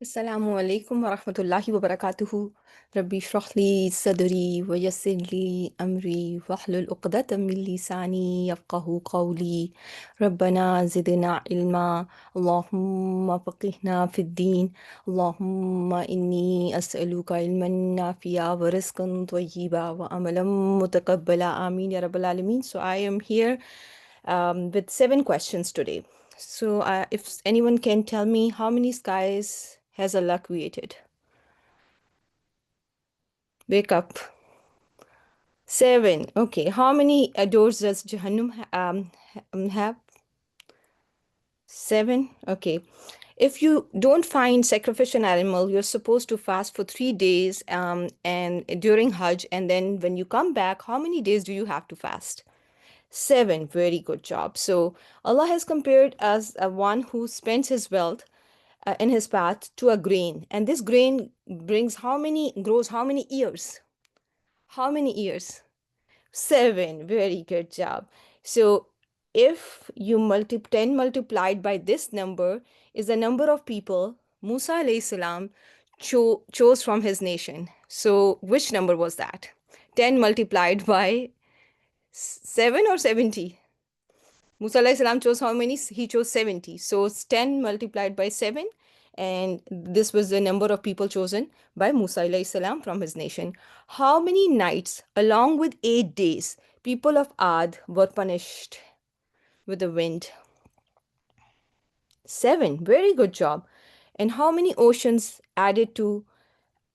السلام عليكم ورحمة الله وبركاته. ربي اشرح لي صدري ويسر لي أمري واحلل عقدة من لساني يفقه قولي. ربنا زدنا علما. اللهم فقهنا في الدين. اللهم إني أسألك علما نافعا ورزقا طيبا وعملا متقبلا. آمين يا رب العالمين. So I am here with 7 questions today. So, if anyone can tell me how many skies has Allah created? Wake up. 7. Okay. How many doors does Jahannam have? 7. Okay. If you don't find sacrificial animal, you're supposed to fast for 3 days and during Hajj, and then when you come back, how many days do you have to fast? 7. Very good job. So Allah has compared us a one who spends his wealth in his path to a grain, and this grain grows how many years? How many years? 7. Very good job. So if you 10 multiplied by this number is the number of people Musa alayhi salam chose from his nation. So which number was that? 10 multiplied by 7 or 70? Musa alayhi salam chose how many? He chose 70. So it's 10 multiplied by 7. And this was the number of people chosen by Musa alayhi salam from his nation. How many nights, along with 8 days, people of Ad were punished with the wind? 7. Very good job. And how many oceans added to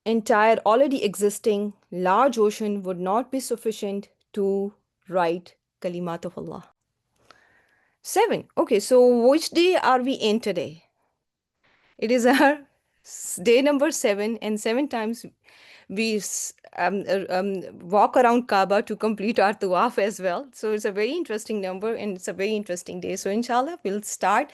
entire already existing large ocean would not be sufficient to write Kalimat of Allah? 7. Okay, so which day are we in today? It is our day number 7, and 7 times we walk around Kaaba to complete our tawaf as well. So it's a very interesting number and it's a very interesting day. So inshallah, we'll start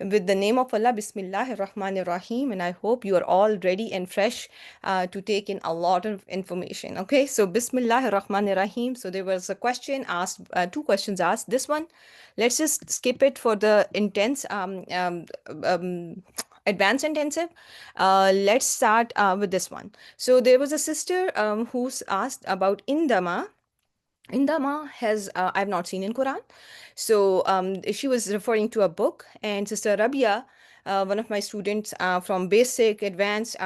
with the name of Allah, Bismillahir Rahmanir Rahim, and I hope you are all ready and fresh to take in a lot of information. Okay, so Bismillahir Rahmanir Rahim. So there was a question asked, 2 questions asked. This one, let's just skip it for the intense advanced intensive. Let's start with this one. So there was a sister who's asked about indama. Indama has I've not seen in Quran. So she was referring to a book, and Sister Rabia, one of my students from basic advanced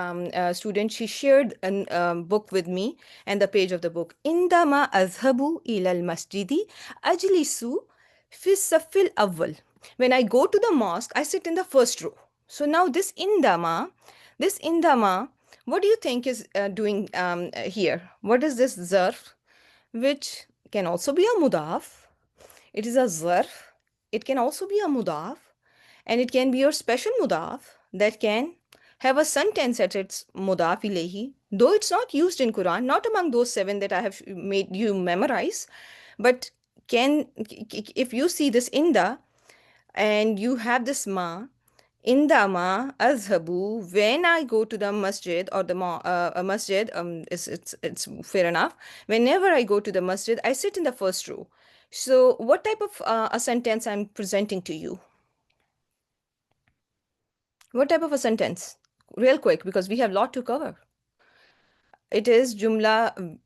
student, she shared a book with me and the page of the book. Indama azhabu ilal masjidi ajlisu fi safil awwal. When I go to the mosque, I sit in the first row. So now this indama, what do you think is doing here? What is this zarf? Which can also be a mudaf. It is a zarf. It can also be a mudaf, and it can be your special mudaf that can have a sentence at its mudaf ilayhi, though it's not used in Quran, not among those 7 that I have made you memorize, but can if you see this inda and you have this ma, indama azhabu, when I go to the masjid or the masjid, it's fair enough. Whenever I go to the masjid, I sit in the first row. So, what type of a sentence I'm presenting to you? What type of a sentence? Real quick, because we have a lot to cover. It is jumla.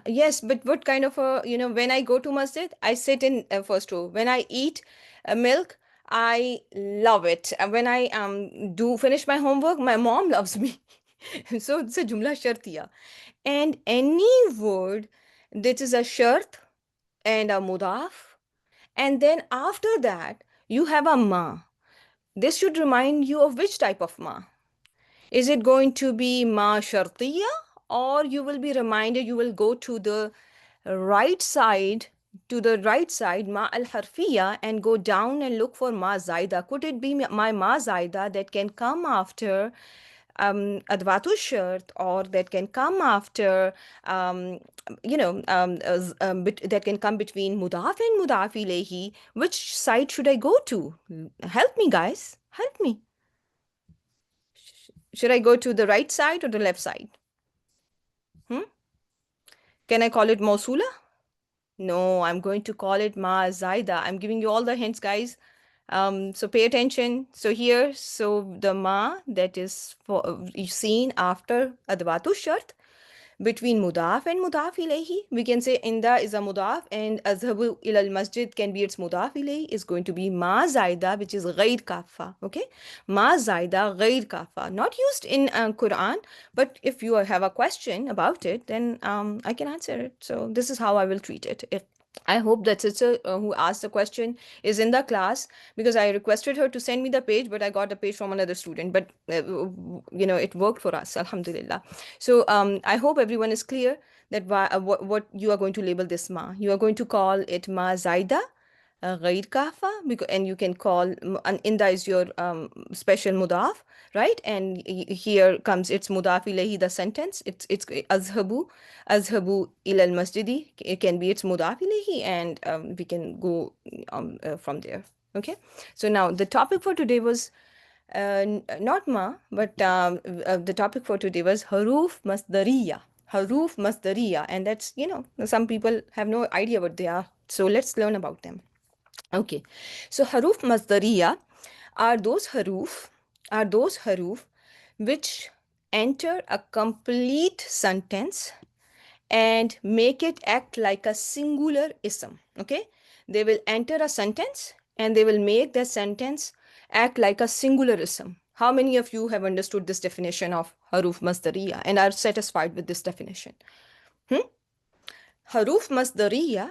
Yes, but what kind of a, when I go to masjid, I sit in first row. When I eat milk, I love it. When I do finish my homework, my mom loves me. So it's a jumla shartiya. And any word that is a shart and a mudaf, and then after that, you have a ma. This should remind you of which type of ma. Is it going to be ma shartiya, or you will be reminded, you will go right side right side ma al harfiya and go down and look for ma zaida? Could it be my ma zaida that can come after advatu shart, or that can come after that can come between mudaf and mudaf ilayhi? Which side should I go to? Help me, guys, help me. Should I go to the right side or the left side? Hmm? Can I call it Mosula? No, I'm going to call it Ma Zaida. I'm giving you all the hints, guys. So pay attention. So here, so the ma that is seen after adwatu shart between mudaf and mudaf ilayhi. We can say inda is a mudaf and azhabu ila al masjid can be its mudaf ilayhi is going to be ma zaida, which is ghair kafa. Okay, ma zaida ghair kafa, not used in Quran, but if you have a question about it, then I can answer it. So this is how I will treat it. If I hope that sister who asked the question is in the class, because I requested her to send me the page, but I got the page from another student. But it worked for us, alhamdulillah. So I hope everyone is clear that what you are going to label this ma. You are going to call it ma zaida, ghair kafa, and you can call and inda is your special mudaf, right? And here comes its mudaf ilayhi, the sentence. It's azhabu ila al masjidi. It can be its mudaf ilayhi, and we can go from there. Okay. So now the topic for today was not ma, but the topic for today was haruf masdariya. Haruf masdariya, and that's some people have no idea what they are. So let's learn about them. Okay, so haruf masdariya are those haruf which enter a complete sentence and make it act like a singular ism. Okay, they will enter a sentence and they will make the sentence act like a singular ism. How many of you have understood this definition of haruf masdariya and are satisfied with this definition? Haruf masdariya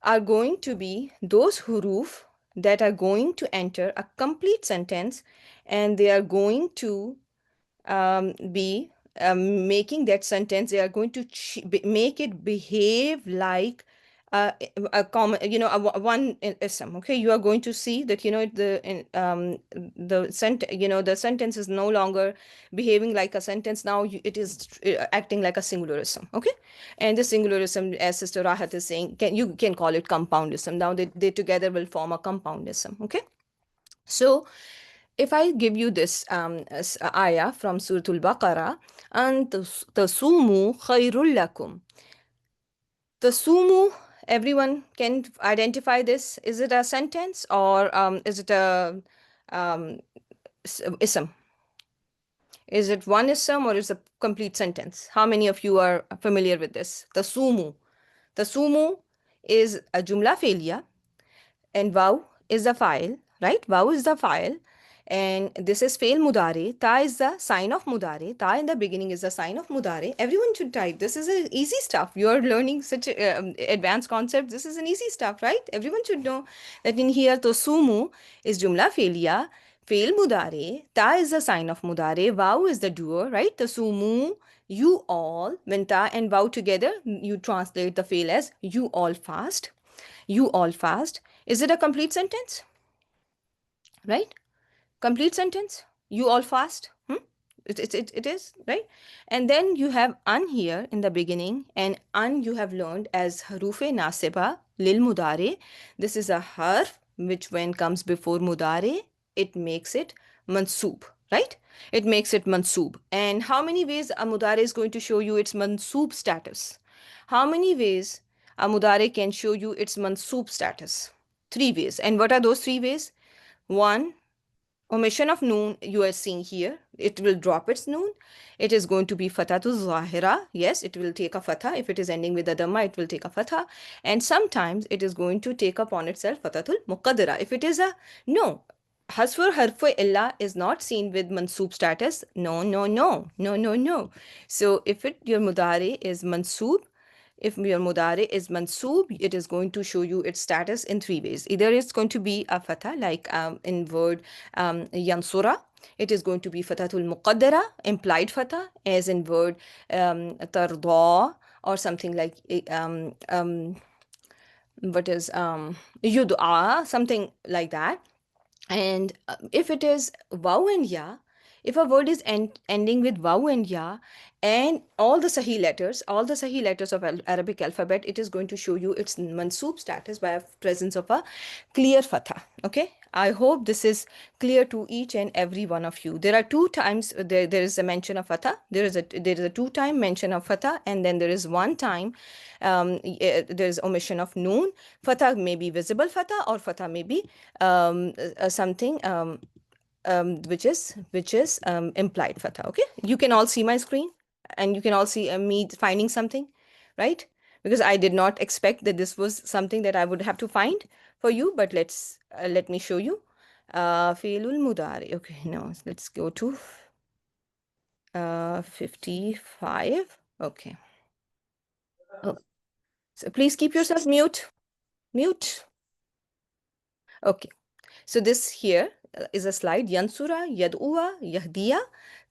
are going to be those huruf that are going to enter a complete sentence and they are going to be making that sentence, they are going to make it behave like a common, one ism. Okay, you are going to see that the sentence is no longer behaving like a sentence. Now it is acting like a singularism. Okay, and the singularism, as Sister Rahat is saying, you can call it compoundism. Now they together will form a compoundism. Okay, so if I give you this ayah from Surah Al-Baqarah, and tasumu khairul lakum. Tasumu, everyone can identify this. Is it a sentence or is it a ism? Is it one ism or is it a complete sentence? How many of you are familiar with this? Tasumu. Tasumu is a jumla failure and waw is the file, right? Waw is the file. And this is fail mudare. Ta is the sign of mudare. Ta in the beginning is the sign of mudare. Everyone should type. This is easy stuff. You are learning such advanced concepts. This is an easy stuff, right? Everyone should know that in here, to sumu is jumla failia. Fail mudare. Ta is the sign of mudare. Waw is the doer, right? The sumu, you all. When ta and waw together, you translate the fail as you all fast. You all fast. Is it a complete sentence? Right? Complete sentence. You all fast. It is, right? And then you have an here in the beginning, and an you have learned as harufe nasiba lil mudare. This is a harf which when comes before mudare, it makes it mansoob, right? It makes it mansoob. And how many ways a mudare is going to show you its mansoob status? How many ways a mudare can show you its mansoob status? 3 ways. And what are those 3 ways? One, omission of noon you are seeing here. It will drop its noon. It is going to be fatatul zahira. Yes, it will take a fatha. If it is ending with a dhamma, it will take a fatha. And sometimes it is going to take upon itself fatatul muqaddara. If it is a no, hasfur harfu illa is not seen with mansoob status. No, no, no, no, no, no. So if your mudari is mansoob, if your mudare is mansoob, it is going to show you its status in 3 ways. Either it's going to be a fatha, like in word yansura. It is going to be fathatul muqaddara, implied fatha, as in word tarda, or something like what is yud'a, something like that. And if it is waw and ya, if a word is ending with waw and ya, and all the sahih letters of Arabic alphabet, it is going to show you its mansoob status by presence of a clear fatha. Okay, I hope this is clear to each and every one of you. There are two times there is a mention of fatha. There is a two-time mention of fatha, and then there is one time there is omission of noon. Fatha may be visible fatha, or fatha may be something which is implied fatha. Okay, you can all see my screen, and you can all see me finding something, right? Because I did not expect that this was something that I would have to find for you, but let me show you. Fi'lul mudari. Okay, now let's go to 55. Okay. Oh, so please keep yourself mute. Mute. Okay. So this here is a slide. Yansura, Yad'uwa, Yahdiya,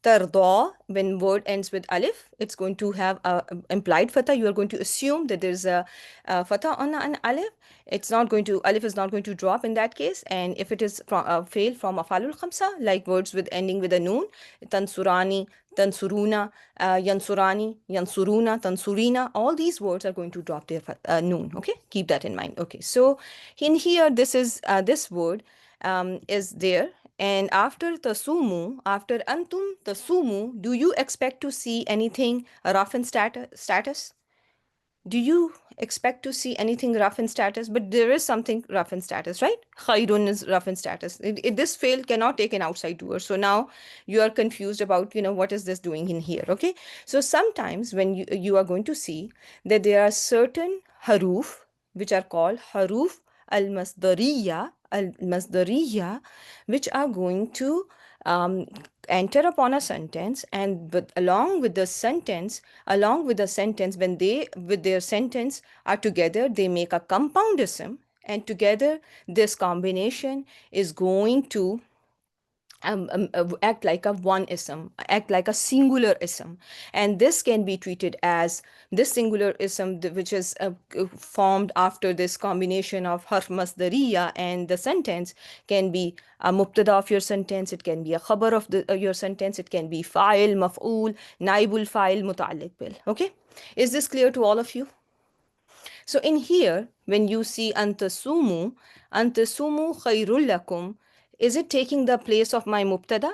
Tarda. When word ends with alif, it's going to have a implied fatha. You are going to assume that there's a fatha on an alif. It's not going to, alif is not going to drop in that case. And if it is from fail from afalul khamsa, like words with ending with a noon, tansurani, tansuruna, yansurani, yansuruna, tansurina, all these words are going to drop their noon. Okay, keep that in mind. Okay, so in here, this is this word is there. And after tasumu, after antum tasumu, do you expect to see anything rough in status? Do you expect to see anything rough in status? But there is something rough in status, right? Khairun is rough in status. This fail cannot take an outside doer. So now you are confused about, what is this doing in here? Okay. So sometimes when you are going to see that there are certain haruf which are called haruf al-masdariya, which are going to um, enter upon a sentence, and along with the sentence, when they with their sentence are together, they make a compound ism, and together this combination is going to act like a one ism, act like a singular ism. And this can be treated as this singular ism, which is formed after this combination of harf masdariya and the sentence, can be a mubtada of your sentence, it can be a khabar of your sentence, it can be fa'il, maf'ul, naibul fa'il, muta'alliq bil. Okay, is this clear to all of you? So in here, when you see antasumu khairul lakum, is it taking the place of my mubtada?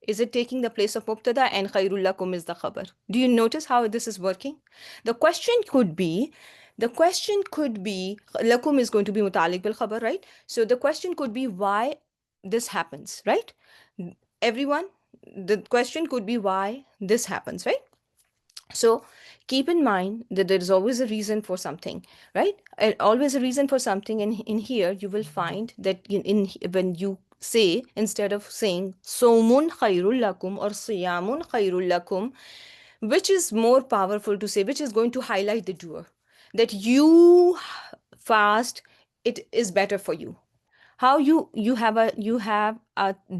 Is it taking the place of mubtada, and khairul lakum is the khabar? Do you notice how this is working? The question could be, lakum is going to be mutalik bil khabar, right? So the question could be why this happens, right? Everyone, the question could be why this happens, right? So keep in mind that there is always a reason for something, right? Always a reason for something. And in here, you will find that when you say, instead of saying somun khairul lakum or siyamun khairul lakum, which is more powerful to say, which is going to highlight the doer, that you fast, it is better for you. How you have a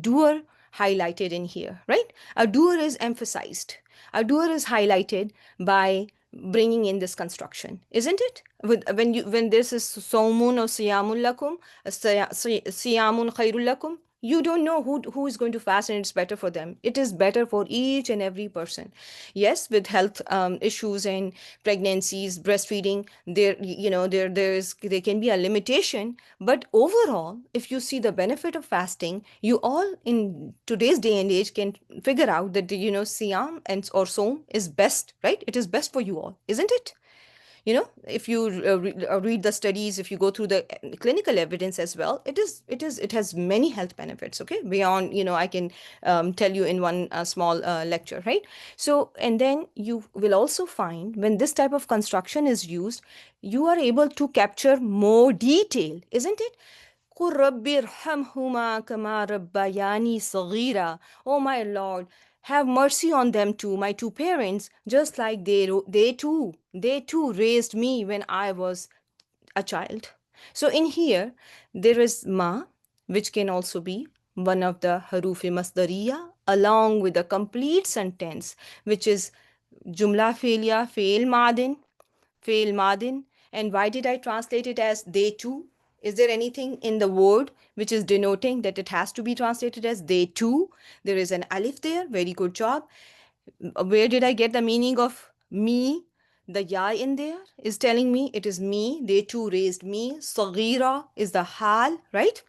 doer highlighted in here, right? A doer is emphasized, a doer is highlighted by bringing in this construction, isn't it? When this is somun or siyamun lakum, siyamun khairul lakum, you don't know who is going to fast and it's better for them. It is better for each and every person. Yes, with health issues and pregnancies, breastfeeding, there can be a limitation, but overall, if you see the benefit of fasting, you all in today's day and age can figure out that siyam and or som is best, right? It is best for you all, isn't it? If you read the studies, if you go through the clinical evidence as well, it has many health benefits, okay, beyond I can tell you in one small lecture, right? So, and then you will also find when this type of construction is used, you are able to capture more detail, isn't it? قُل رَبِّ ارْحَمْهُمَا كَمَا رَبَّيَانِي صَغِيرًا. Oh my Lord, have mercy on them too, my two parents, just like they too raised me when I was a child. So in here, there is ma, which can also be one of the harufi masdariya, along with a complete sentence, which is jumla fi'liya, fail madin. And why did I translate it as they too? Is there anything in the word which is denoting that it has to be translated as they too? There is an alif there. Very good job. Where did I get the meaning of me? The ya in there is telling me it is me. They too raised me. Sagira is the hal, right?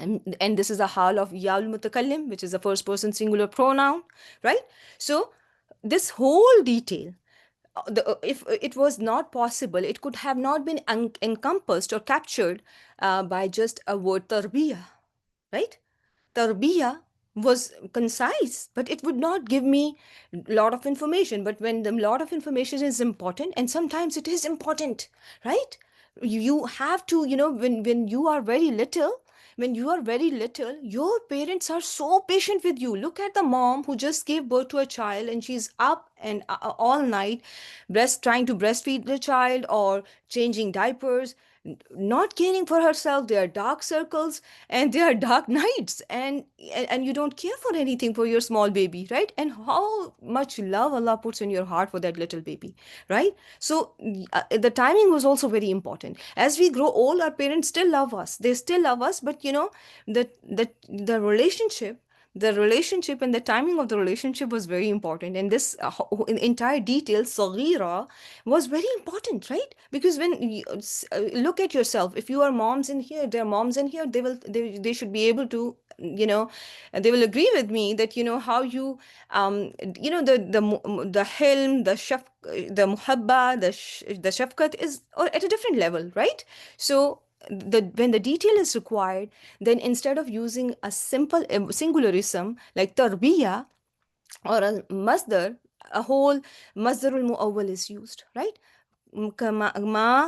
and this is a hal of ya mutakallim, which is the first person singular pronoun, right? So this whole detail, if it was not possible, it could have not been encompassed or captured by just a word tarbiya, right? Tarbiya was concise, but it would not give me a lot of information. But when the lot of information is important, and sometimes it is important, right? You have to, when you are very little, your parents are so patient with you. Look at the mom who just gave birth to a child and she's up and all night trying to breastfeed the child or changing diapers, not caring for herself. There are dark circles and there are dark nights, and you don't care for anything for your small baby, right? And how much love Allah puts in your heart for that little baby, right? So the timing was also very important. As we grow old, our parents still love us, they still love us, but the relationship and the timing of the relationship was very important. And this entire detail saghira was very important, right? Because when you look at yourself, if you are moms in here, there are moms in here, they should be able to, they will agree with me that how you the hilm, the muhabba, the shafqat is at a different level, right? So when the detail is required, then instead of using a simple singularism like tarbiya or a masdar, a whole masdarul muawwal is used, right? Ma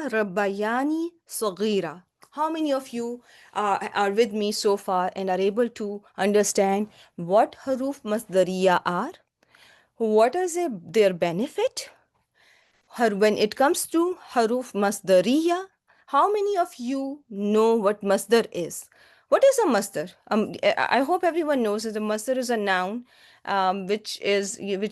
rabbayani saghira. How many of you are with me so far and are able to understand what haruf masdariya are? What is their benefit? When it comes to haruf masdariya, how many of you know what masdar is? What is a masdar? I hope everyone knows that the masdar is a noun, which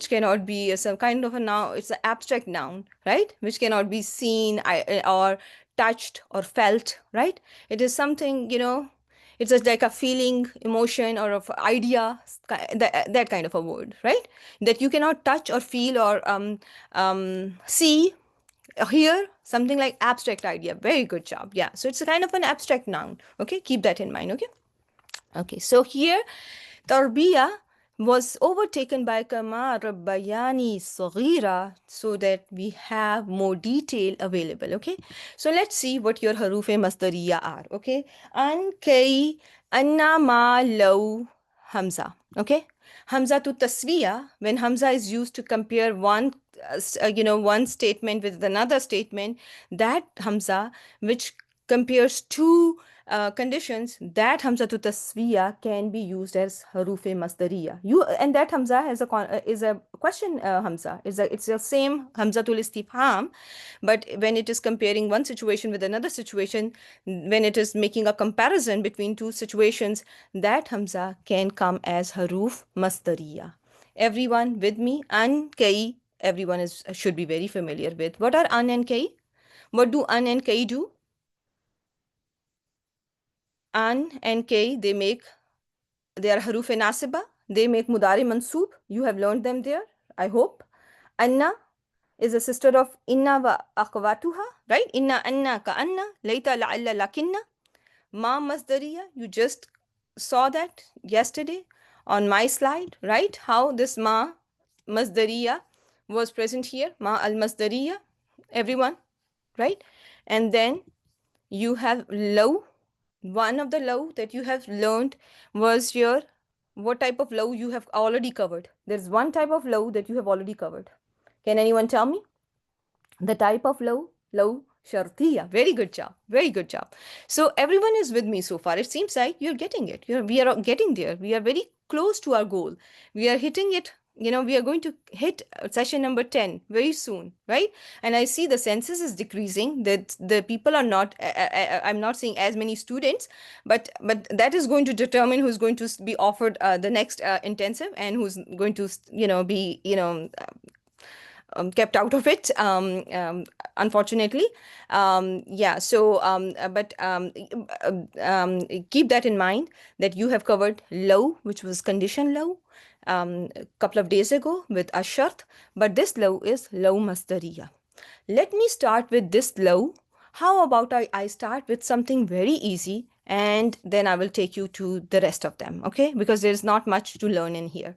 cannot be some kind of a noun. It's an abstract noun, right? Which cannot be seen or touched or felt, right? It is something, it's just like a feeling, emotion, or of idea, that kind of a word, right? That you cannot touch or feel or see, hear, something like abstract idea. Very good job. Yeah. So it's a kind of an abstract noun. Okay. Keep that in mind. Okay. Okay, so here Tarbiya was overtaken by Kama Rabbayani Saghira so that we have more detail available. Okay, so let's see what your Harufe Masdariya are. Okay, An, Kai, Anna, Ma, Law, Hamza. Okay, Hamza to Taswiya, when Hamza is used to compare one statement with another statement, that Hamza which compares two conditions, that hamza to taswiya can be used as harufe masdariya. And that hamza has is a question hamza. It's the same hamza tul istifham, but when it is comparing one situation with another situation, when it is making a comparison between two situations, that hamza can come as haruf masdariya. Everyone with me? An, kai. Everyone should be very familiar with. What are an and kai? What do an and kai do? An and K, they are haruf nasiba. They make mudari mansoob. You have learned them there, I hope. Anna is a sister of inna wa akhwatuha, right? Inna anna ka anna, layta la'alla lakinna. Ma masdariya, you just saw that yesterday on my slide, right? How this ma masdariya was present here. Ma al masdariya, everyone, right? And then you have law. One of the law that you have learned was your, what type of law you have already covered. There's one type of law that you have already covered. Can anyone tell me the type of law? Law shartiya. Very good job. Very good job. So everyone is with me so far. It seems like you're getting it. We are getting there. We are very close to our goal. We are hitting it. We are going to hit session number 10 very soon, right? And I see the census is decreasing, that the people are not, I'm not seeing as many students, but that is going to determine who's going to be offered the next intensive, and who's going to be kept out of it, unfortunately. Yeah, so but keep that in mind, that you have covered law, which was condition law, a couple of days ago with ashart, but this law is law masdariya. Let me start with this law. How about I start with something very easy, and then I will take you to the rest of them, okay? Because there's not much to learn in here.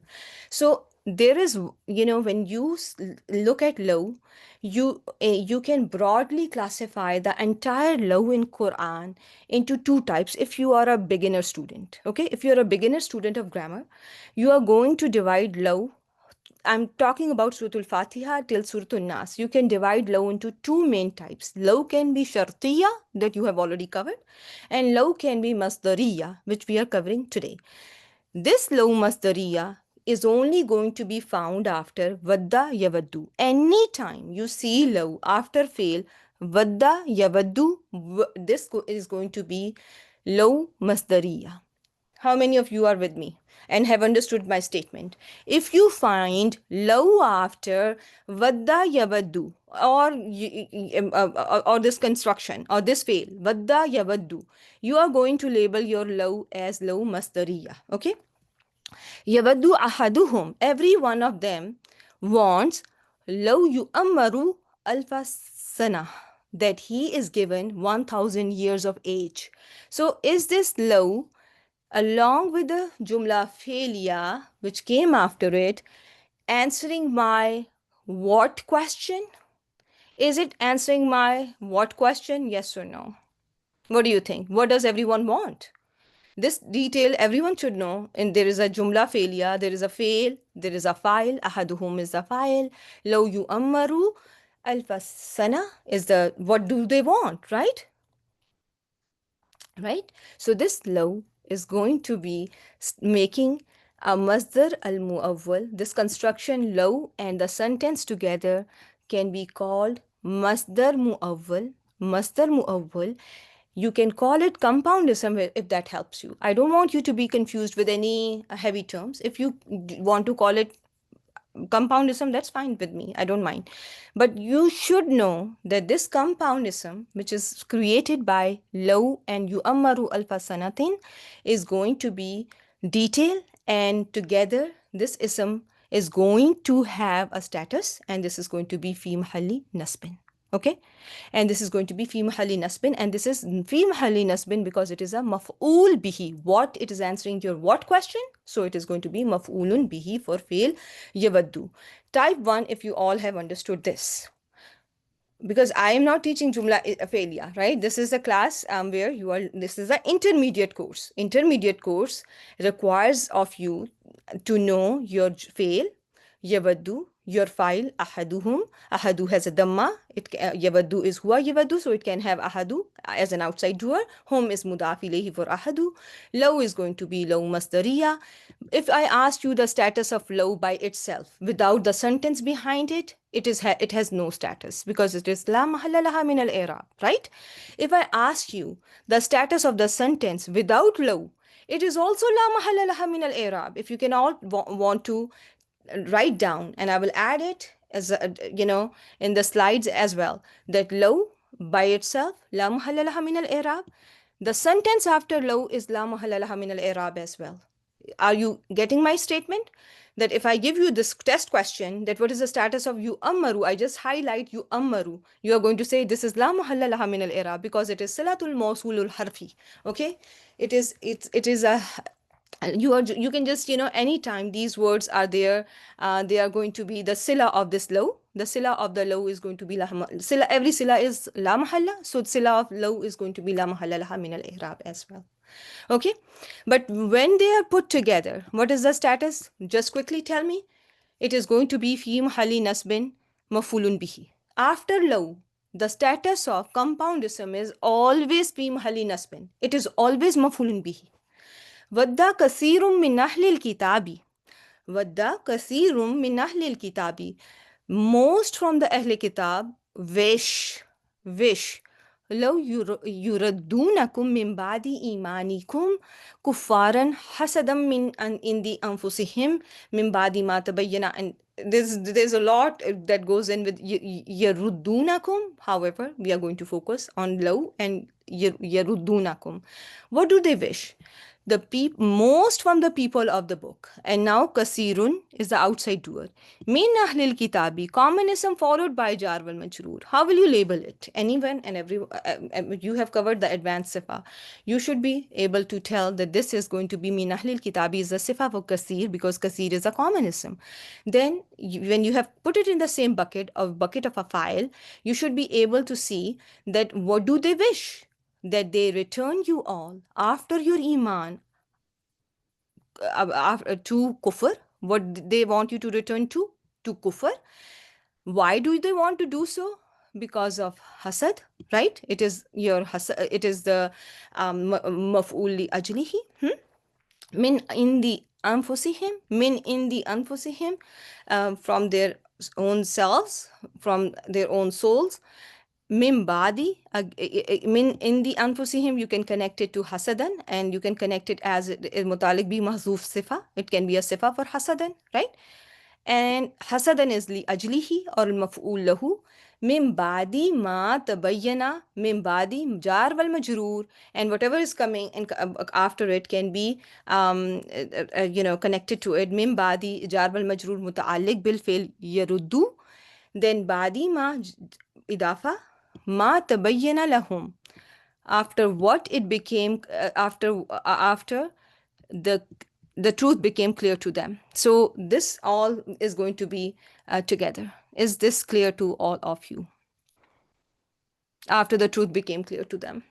So there is, when you look at law, you can broadly classify the entire law in Quran into two types. If you are a beginner student, okay, if you're a beginner student of grammar, you are going to divide law. I'm talking about Surah Al-Fatiha till Surah Al-Nas. You can divide law into two main types. Law can be shartiya, that you have already covered, and law can be masdariya, which we are covering today. This law masdariya is only going to be found after vadda yavaddu. Anytime you see law after fail, vadda yavaddu, is going to be law masdariya. How many of you are with me and have understood my statement? If you find law after vadda yavaddu, or this construction or this fail, vadda yavaddu, you are going to label your law as law masdariya. Okay? Yawaddu ahaduhum, every one of them wants law yu'ammaru alfa sana, that he is given 1000 years of age. So is this law, along with the jumla failure which came after it, answering my what question? Is it answering my what question? Yes or no? What do you think? What does everyone want? This detail everyone should know. And there is a jumla failure, there is a fail, there is a file. Ahaduhum is the file. Law yu'ammaru alfa sana is the what do they want, right? Right? So this law is going to be making a masdar al-mu'awwal. This construction law and the sentence together can be called masdar mu'awwal. Masdar mu'awwal. You can call it compoundism if that helps you. I don't want you to be confused with any heavy terms. If you want to call it compoundism, that's fine with me, I don't mind. But you should know that this compoundism, which is created by law and yu'ammaru alfa sanatin, is going to be detailed, and together this ism is going to have a status, and this is going to be fi mahalli nasbin. Okay, and this is going to be fi mahalli nasbin, and this is fi mahalli nasbin because it is a maf'ul bihi. What it is answering your what question, so it is going to be maf'ulun bihi for fail yawaddu. Type 1 if you all have understood this, because I am not teaching Jumla failure, right? This is a class where you are, this is an intermediate course. Intermediate course requires of you to know your fail, yawaddu, your file, ahaduhum. Ahadu has a dhamma. Yawaddu is huwa yawaddu, so it can have ahadu as an outside doer. Hum is mudaf ilayhi for ahadu. Law is going to be law masdariya. If I asked you the status of law by itself, without the sentence behind it, it has no status because it is la mahalla laha min al-i'rab, right? If I ask you the status of the sentence without law, it is also la mahalla laha min al-i'rab. If you can all want to write down, and I will add it as in the slides as well, that law by itself la mahalla laha min al-i'rab. The sentence after law is la mahalla laha min al-i'rab as well. Are you getting my statement? That if I give you this test question, that what is the status of you ammaru, I just highlight you ammaru, you are going to say this is la mahalla laha min al-i'rab because it is silatul mawsulul harfi. Okay, it is a, you can just anytime these words are there, they are going to be the sila of this law. The sila of the law is going to be sila, every sila is la mahalla, so sila of law is going to be la mahalla laha min al-i'rab as well. Okay, but when they are put together, what is the status? Just quickly tell me. It is going to be fi mahalli nasbin mafulun bihi. After law, the status of compoundism is always fi mahalli nasbin. It is always mafulun bihi. Wadda kasirum min ahlil kitabi. Wadda kasirum min ahlil kitabi. Most from the Ahl Kitab wish. لو يردونكم من بعد إيمانكم كفارا حسدا من عند أنفسهم من بعد ما تبين. And there's a lot that goes in with يردونكم. However, we are going to focus on law and يردونكم. What do they wish? most from the people of the book. And now kasirun is the outside doer. Min ahlil kitabi, communism followed by jar wal majroor. How will you label it? Anyone and every you have covered the advanced sifa. You should be able to tell that this is going to be min ahlil kitabi is the sifa for kasir, because kasir is a communism. Then when you have put it in the same bucket of a file, you should be able to see that what do they wish, that they return you all after your iman to kufr. What they want you to return to kufr. Why do they want to do so? Because of hasad, right? It is your hasad, it is the maf'ul li ajlihi. Min indi anfusihim, min indi anfusihim, from their own selves, from their own souls. Min badi, min indi anfusihim, you can connect it to hasadan, and you can connect it as mutalik bi mahzuf sifa. It can be a sifa for hasadan, right? And hasadan is li ajlihi or maf'ul lahu. Min badi ma tabayyana, min badi jar wal majroor, and whatever is coming and after it can be connected to it. Min badi jar wal majroor muta'alliq bil fi'l yaruddu. Then badi ma idafa ma tabayyana lahum, after what it became after the the truth became clear to them. So this all is going to be together. Is this clear to all of you? After the truth became clear to them,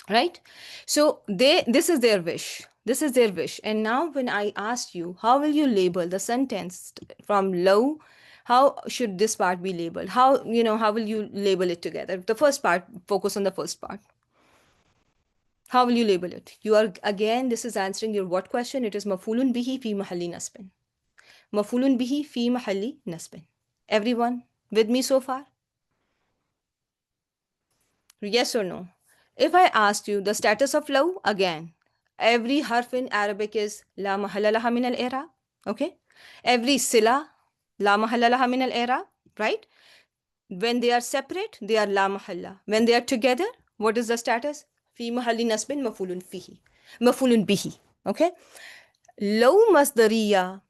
right? So this is their wish. This is their wish. And now when I asked you, how will you label the sentence from low? How should this part be labeled? How will you label it together? The first part, focus on the first part. How will you label it? You are, again, this is answering your what question. It is mafulun bihi fi mahalli nasbin. Mafulun bihi fi mahalli nasbin. Everyone with me so far? Yes or no? If I asked you the status of law, again, every harf in Arabic is la mahalla laha min al-i'rab. Okay? Every sila, la mahalla laha min al-i'rab, right? When they are separate, they are la mahalla. When they are together, what is the status? Fi mahalli nasbin mafulun fihi. Mafulun bihi. Okay? Law masdariya,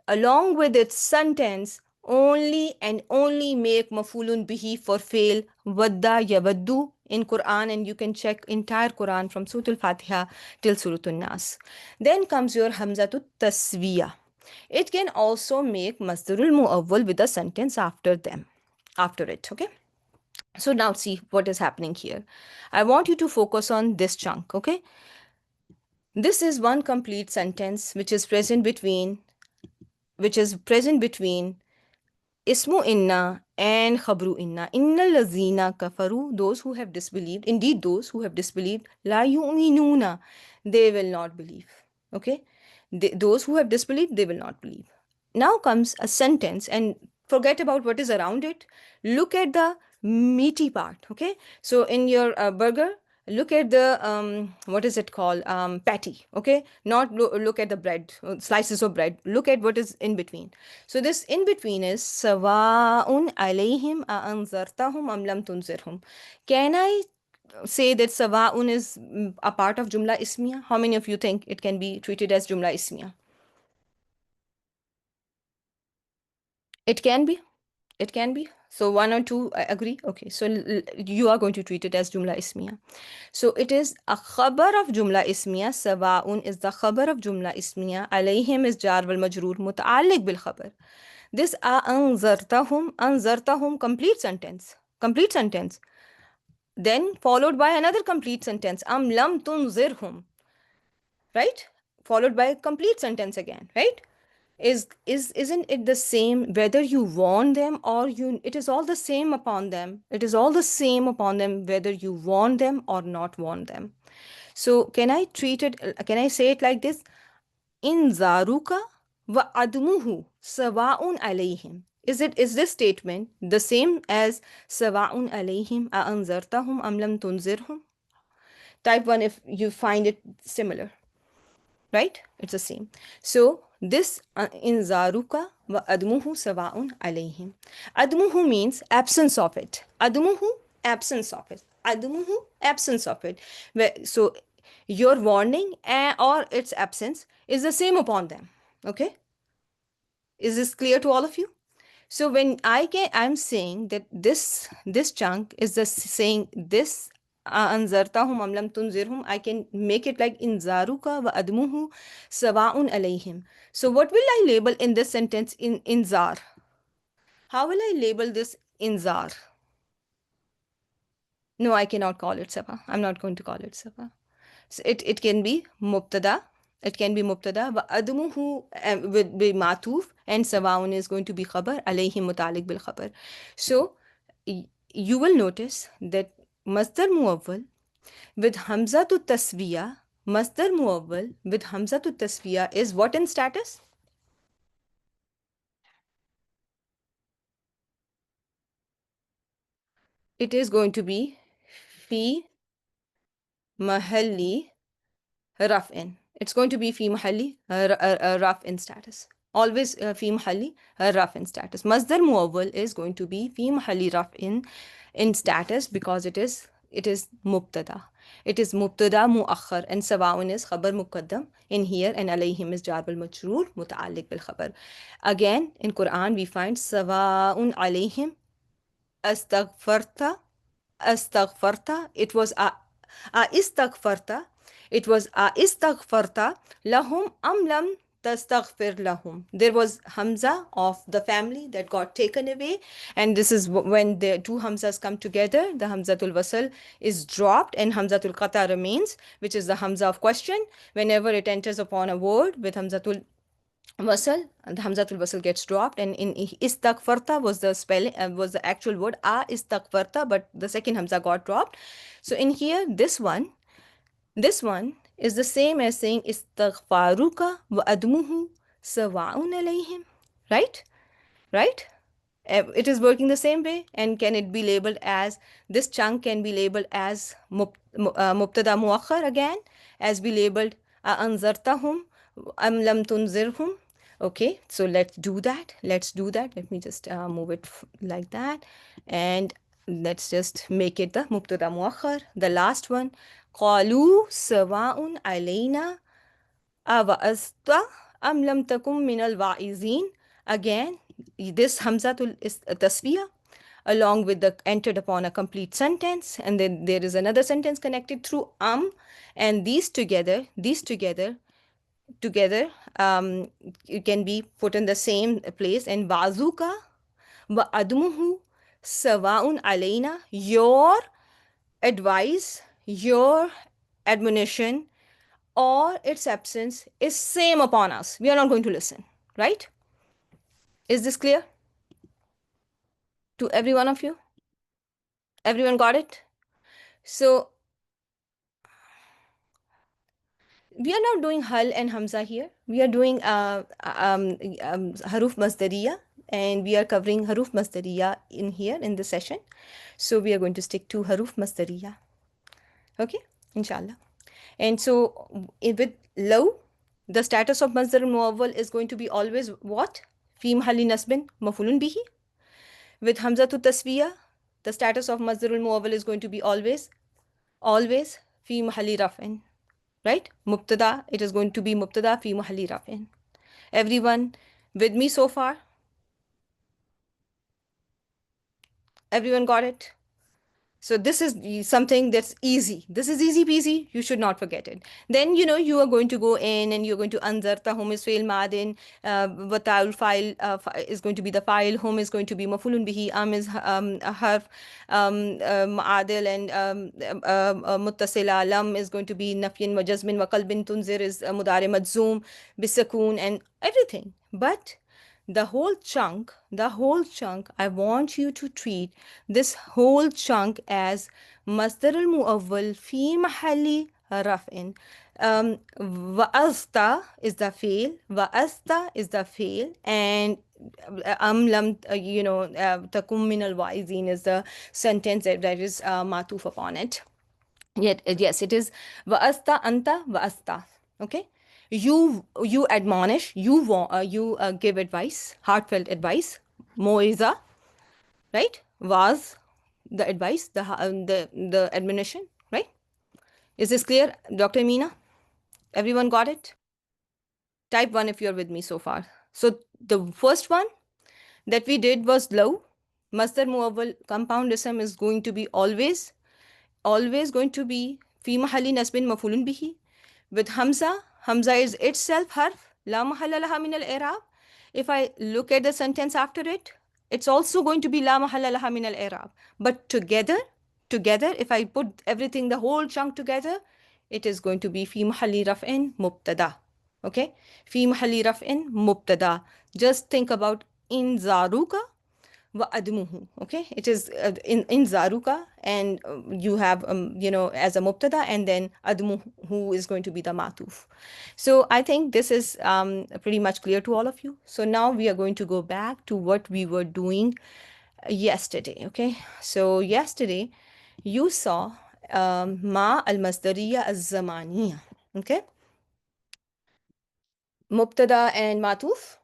along with its sentence, only and only make mafulun bihi for fail wadda yawaddu in Quran, and you can check entire Quran from Surah Al-Fatiha till Surah An-Nas. Then comes your hamzatut taswiya. It can also make masdarul muawwal with a sentence after it, okay? So now see what is happening here. I want you to focus on this chunk, okay? This is one complete sentence which is present between ismu inna and khabru inna. Inna lazina kafaru, those who have disbelieved, indeed those who have disbelieved, la yu'minuna, they will not believe. Okay? Those who have disbelieved, they will not believe. Now comes a sentence, and forget about what is around it. Look at the meaty part. Okay? So in your burger, look at the what is it called, patty. Okay, not look at the bread, slices of bread. Look at what is in between. So this in between is sawaun alayhim a anzartahum am lam tunzirhum. Can I say that sawaun is a part of jumla ismiya? How many of you think it can be treated as jumla ismiya? It can be. It can be. So one or two, I agree. Okay, so you are going to treat it as jumla ismiya. So it is a khabar of jumla ismiya. Sawaun is the khabar of jumla ismiya. Alayhim is jar wal majroor muta'alliq bil khabar. This anzartahum, complete sentence. Complete sentence. Then followed by another complete sentence. Am lam tunzirhum. Right? Followed by a complete sentence again. Right? Isn't it the same whether you warn them or it is all the same upon them. It is all the same upon them whether you warn them or not warn them. So can I say it like this? In zaruka wa admuhu sawaun alayhim. Is this statement the same as sawaun alayhim a anzartahum am lam tunzirhum? Type 1 if you find it similar. Right? It's the same. So this in zaruka wa admuhu sawaun alayhim. Admuhu means absence of it. Admuhu, absence of it. Admuhu, absence of it. So your warning or its absence is the same upon them. Okay, is this clear to all of you? So when I'm saying that this chunk is the saying this anzartahum am lam tunzirhum, I can make it like inzaruka wa admuhu sawaun alayhim. So what will I label in this sentence in inzar? How will I label this inzar? No, I cannot call it sawa. I'm not going to call it sawa. So it can be mubtada. It can be mubtada. Wa admuhu with be matuf, and sawaun is going to be khabar. Alayhim mutalik bil khabar. So you will notice that masdar muawwal with hamza to taswiya, masdar muawwal with hamza to taswiya is what in status? It is going to be fi mahalli raf'in. It's going to be fi mahalli raf'in status. Always fi mahalli raf'in status. Masdar muawwal is going to be fi mahalli raf'in in status because it is mubtada. It is mubtada muakhar, and sawaun is khabar muqaddam in here, and alayhim is jar bil majroor muta'alliq bil khabar. Again in Quran we find sawaun alayhim astaghfarta. Astaghfarta, it was a istaghfarta, it was a istaghfarta lahum am lam tastaghfir lahum. There was hamza of the family that got taken away, and this is when the two hamzas come together, the hamzatul wasl is dropped and hamzatul qata remains, which is the hamza of question. Whenever it enters upon a word with hamzatul wasl, the hamzatul wasl gets dropped, and in istaghfarta was the spelling was the actual word a istaghfarta, but the second hamza got dropped. So in here this one is the same as saying istaghfaruka wa admuhu sawaun alayhim, right? Right? It is working the same way. And can it be labeled as, this chunk can be labeled as mubtada muakhar again, as we labeled anzartahum am lam tunzirhum. Okay, so let's do that. Let me just move it like that, and let's just make it the mubtada muakhar, the last one. Qalu sawaun alayna awa'asta am lam takum min al-wa'izin. Again, this hamzatul tasfiya along with the entered upon a complete sentence, and then there is another sentence connected through and these together it can be put in the same place. And bazuka wa admuhu sawaun alayna, your advice, your admonition, or its absence is same upon us. We are not going to listen, right? Is this clear to every one of you? Everyone got it? So we are not doing hal and hamza here. We are doing haruf masdariya, and we are covering haruf masdariya in here in this session. So we are going to stick to haruf masdariya. Okay, inshallah. And so with law, the status of masdar muawwal is going to be always what? Fi mahalli nasbin mafulun bihi. With hamza to taswiya, the status of masdar muawwal is going to be always fi mahalli raf'in. Right? Mubtada, it is going to be mubtada fi mahalli raf'in. Everyone with me so far? Everyone got it? So this is something that's easy. This is easy peasy. You should not forget it. Then, you are going to go in and you're going to anzarta, hum is fi'l madin, wata'ul file is going to be the file, hum is going to be mafulun bihi, is a harf, ma'adil, and muttasila, lam is going to be nafyin wa jazmin wa qalbin, tunzir is mudari majzoom, bisakun, and everything. But the whole chunk, I want you to treat this whole chunk as masdar al-muawwal fi mahalli raf'in. Wa'asta is the fail, and lam, takum min al-wa'izin is the sentence that is matuf upon it. Yes, it is wa'asta anta wa'asta. Okay, you admonish, you give advice, heartfelt advice, moiza, right? Was the advice, the admonition, right? Is this clear, Dr. Meena? Everyone got it? Type 1 if you're with me so far. So the first one that we did was low. Masdar muawwal compound ism is going to be always going to be fi mahalli nasbin mafulun bihi with hamza. Hamza is itself harf la mahalla laha min al i'rab. If I look at the sentence after it, it's also going to be la mahalla laha min al i'rab. But together, if I put everything, the whole chunk together, it is going to be fi mahalli raf'in mubtada. Okay, fi mahalli raf'in mubtada. Just think about in zaruka wa admuhu. Okay, it is in zaruka, and you have as a mubtada, and then admuhu is going to be the matuf. So I think this is pretty much clear to all of you. So now we are going to go back to what we were doing yesterday. Okay, so yesterday you saw ma al masdariya al zamaniya. Okay, mubtada and matuf.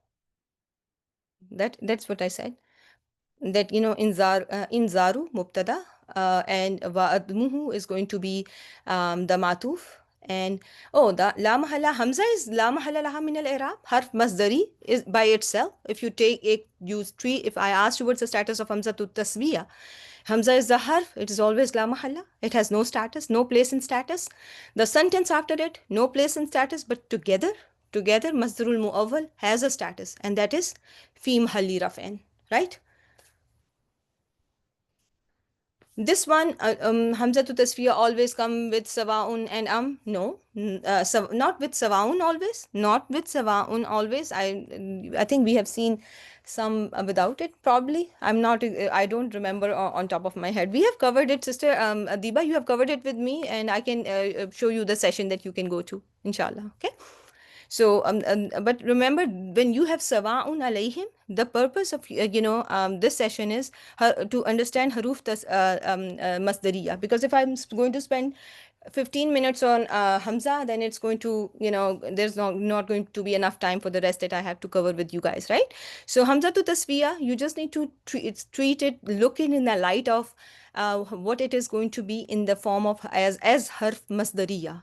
That's what I said. That in zaru mubtada, and wa'admuhu is going to be the matuf. And oh, the la mahalla hamza is la mahalla laha min al i'rab, harf masdari is by itself. If you take a use tree, if I asked you what's the status of hamza to taswiya, hamza is the harf, it is always la mahalla, it has no status, no place in status. The sentence after it, no place in status, but together masdarul muawwal has a status, and that is fi mahalli raf'in, right? This one, Hamza to Tasfiya always come with Sawaun and No, not with Sawaun always. Not with Sawaun always. I think we have seen some without it probably. I don't remember on top of my head. We have covered it, Sister Adiba. You have covered it with me, and I can show you the session that you can go to, inshallah. Okay. So, but remember, when you have sawa'un alayhim, the purpose of this session is to understand haruf masdariya. Because if I'm going to spend 15 minutes on Hamza, then it's going to, there's not going to be enough time for the rest that I have to cover with you guys, right? So Hamza to Tasfiya, you just need to treat it, look in the light of what it is going to be in the form of as harf masdariya.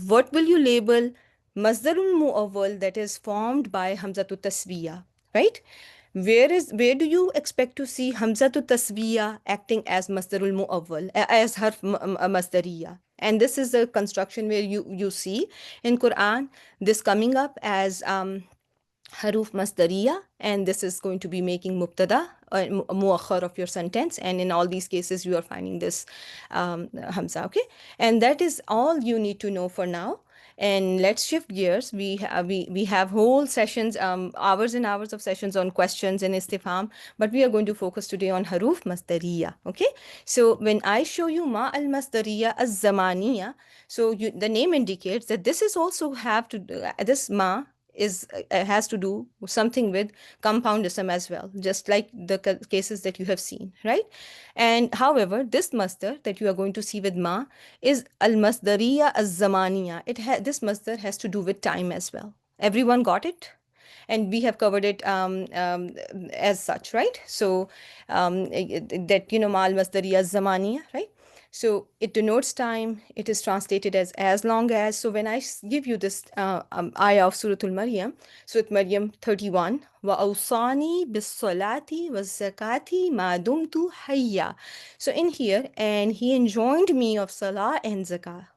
What will you label? Masdarul mu'awwal, that is formed by Hamzatu Taswiya, right? Where do you expect to see Hamzatu Taswiya acting as Masdarul mu'awwal, as harf masdariya? And this is the construction where you see in Quran this coming up as haruf masdariya, and this is going to be making mubtada muakhar of your sentence, and in all these cases you are finding this hamza. Okay, and that is all you need to know for now. And let's shift gears. We have whole sessions, hours and hours of sessions on questions and istifham, but we are going to focus today on haruf masdariya. Okay, so when I show you ma al masdariya az zamaniya, so the name indicates that this is also have to this ma is has to do something with compoundism as well, just like the cases that you have seen, right? And however, this masdar that you are going to see with ma is al masdariya az zamaniya. This masdar has to do with time as well. Everyone got it? And we have covered it as such, right? So that mal masdariya az zamaniya, right? So it denotes time. It is translated as long as. So when I give you this ayah of Suratul Maryam, Surat Maryam 31, wa awsani bis salati was zakati ma dumtu hayya. So in here, and he enjoined me of salah and zakah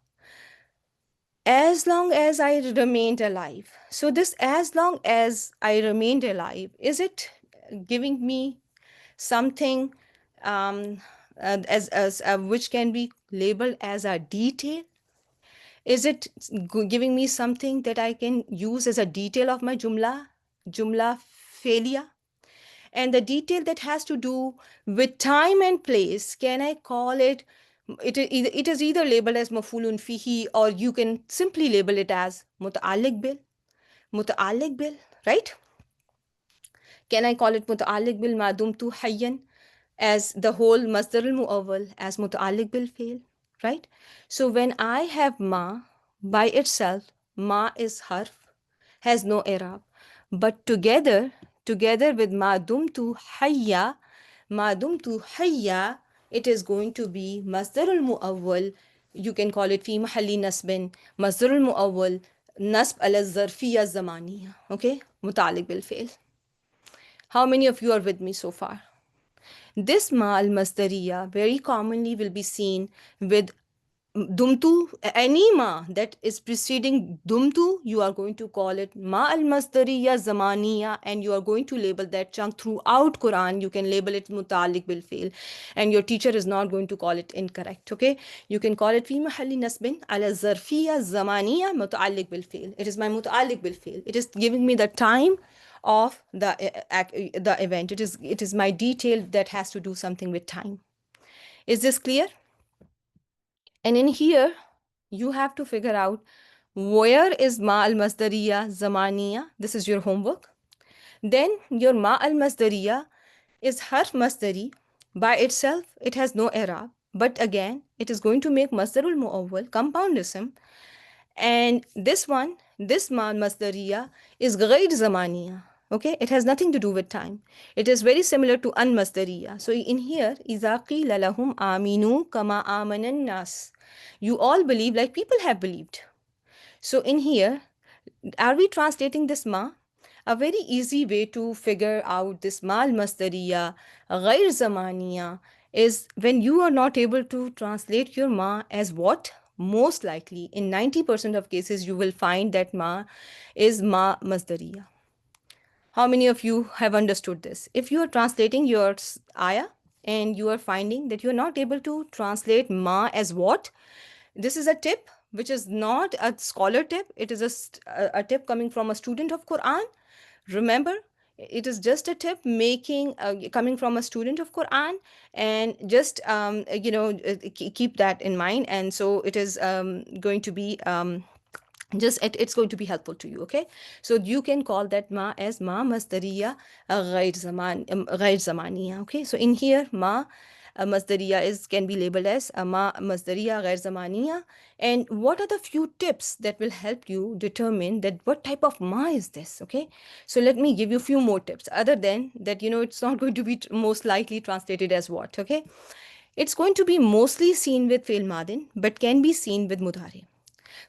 as long as I remained alive. So this as long as I remained alive, is it giving me something as which can be labeled as a detail? Is it giving me something that I can use as a detail of my jumla failure? And the detail that has to do with time and place, can I call it? It is either labeled as mafulun fihi, or you can simply label it as muta'alliq bil, right? Can I call it muta'alliq bil ma dumtu hayyan, as the whole masdar al-mu'awwal as muta'alliq bil fi'l, right? So when I have ma by itself, ma is harf, has no i'rab, but together with ma dumtu hayya, it is going to be masdar al-mu'awwal You can call it في محل نصب مصدر المؤول نصب على الظرفية الزمانية. Okay, متعلق بالفعل. How many of you are with me so far? This ma al-masdariya very commonly will be seen with dumtu. Any ma that is preceding dumtu, you are going to call it ma al-masdariya zamaniya, and you are going to label that chunk throughout Quran. You can label it mutalik bil fi'l, and your teacher is not going to call it incorrect. Okay, you can call it fi mahalli nasbin ala zarfiya zamaniya mutalik bil fi'l. It is my mutalik bil fi'l. It is giving me the time of the event. It is my detail that has to do something with time. Is this clear? And in here, you have to figure out where is ma al masdariya zamaniya. This is your homework. Then your ma al masdariya is harf masdari. By itself, it has no i'rab. But again, it is going to make masdarul muawwal compound ism. And this ma masdariya is ghayr zamaniya. Okay, it has nothing to do with time. It is very similar to an masdariya. So in here, إِذَا قِيلَ لَهُمْ آمِنُوا كَمَا آمَنَ النَّاسِ. You all believe like people have believed. So in here, are we translating this ma? A very easy way to figure out this ma al-masdariya, ghayr zamaniya, is when you are not able to translate your ma as what? Most likely, in 90% of cases, you will find that ma is ma masdariya. How many of you have understood this? If you are translating your ayah and you are finding that you are not able to translate ma as what, this is a tip which is not a scholar tip. It is a tip coming from a student of Quran. Remember, it is just a tip coming from a student of Quran, and just keep that in mind. And so it is going to be it's going to be helpful to you. Okay, so you can call that ma as ma masdariya ghair zamaniya. Okay, so in here ma masdariya is can be labeled as ma masdariya ghair zamaniya. And what are the few tips that will help you determine that what type of ma is this? Okay, so let me give you a few more tips other than that. It's not going to be most likely translated as what. Okay, it's going to be mostly seen with fi'l madin but can be seen with mudhari.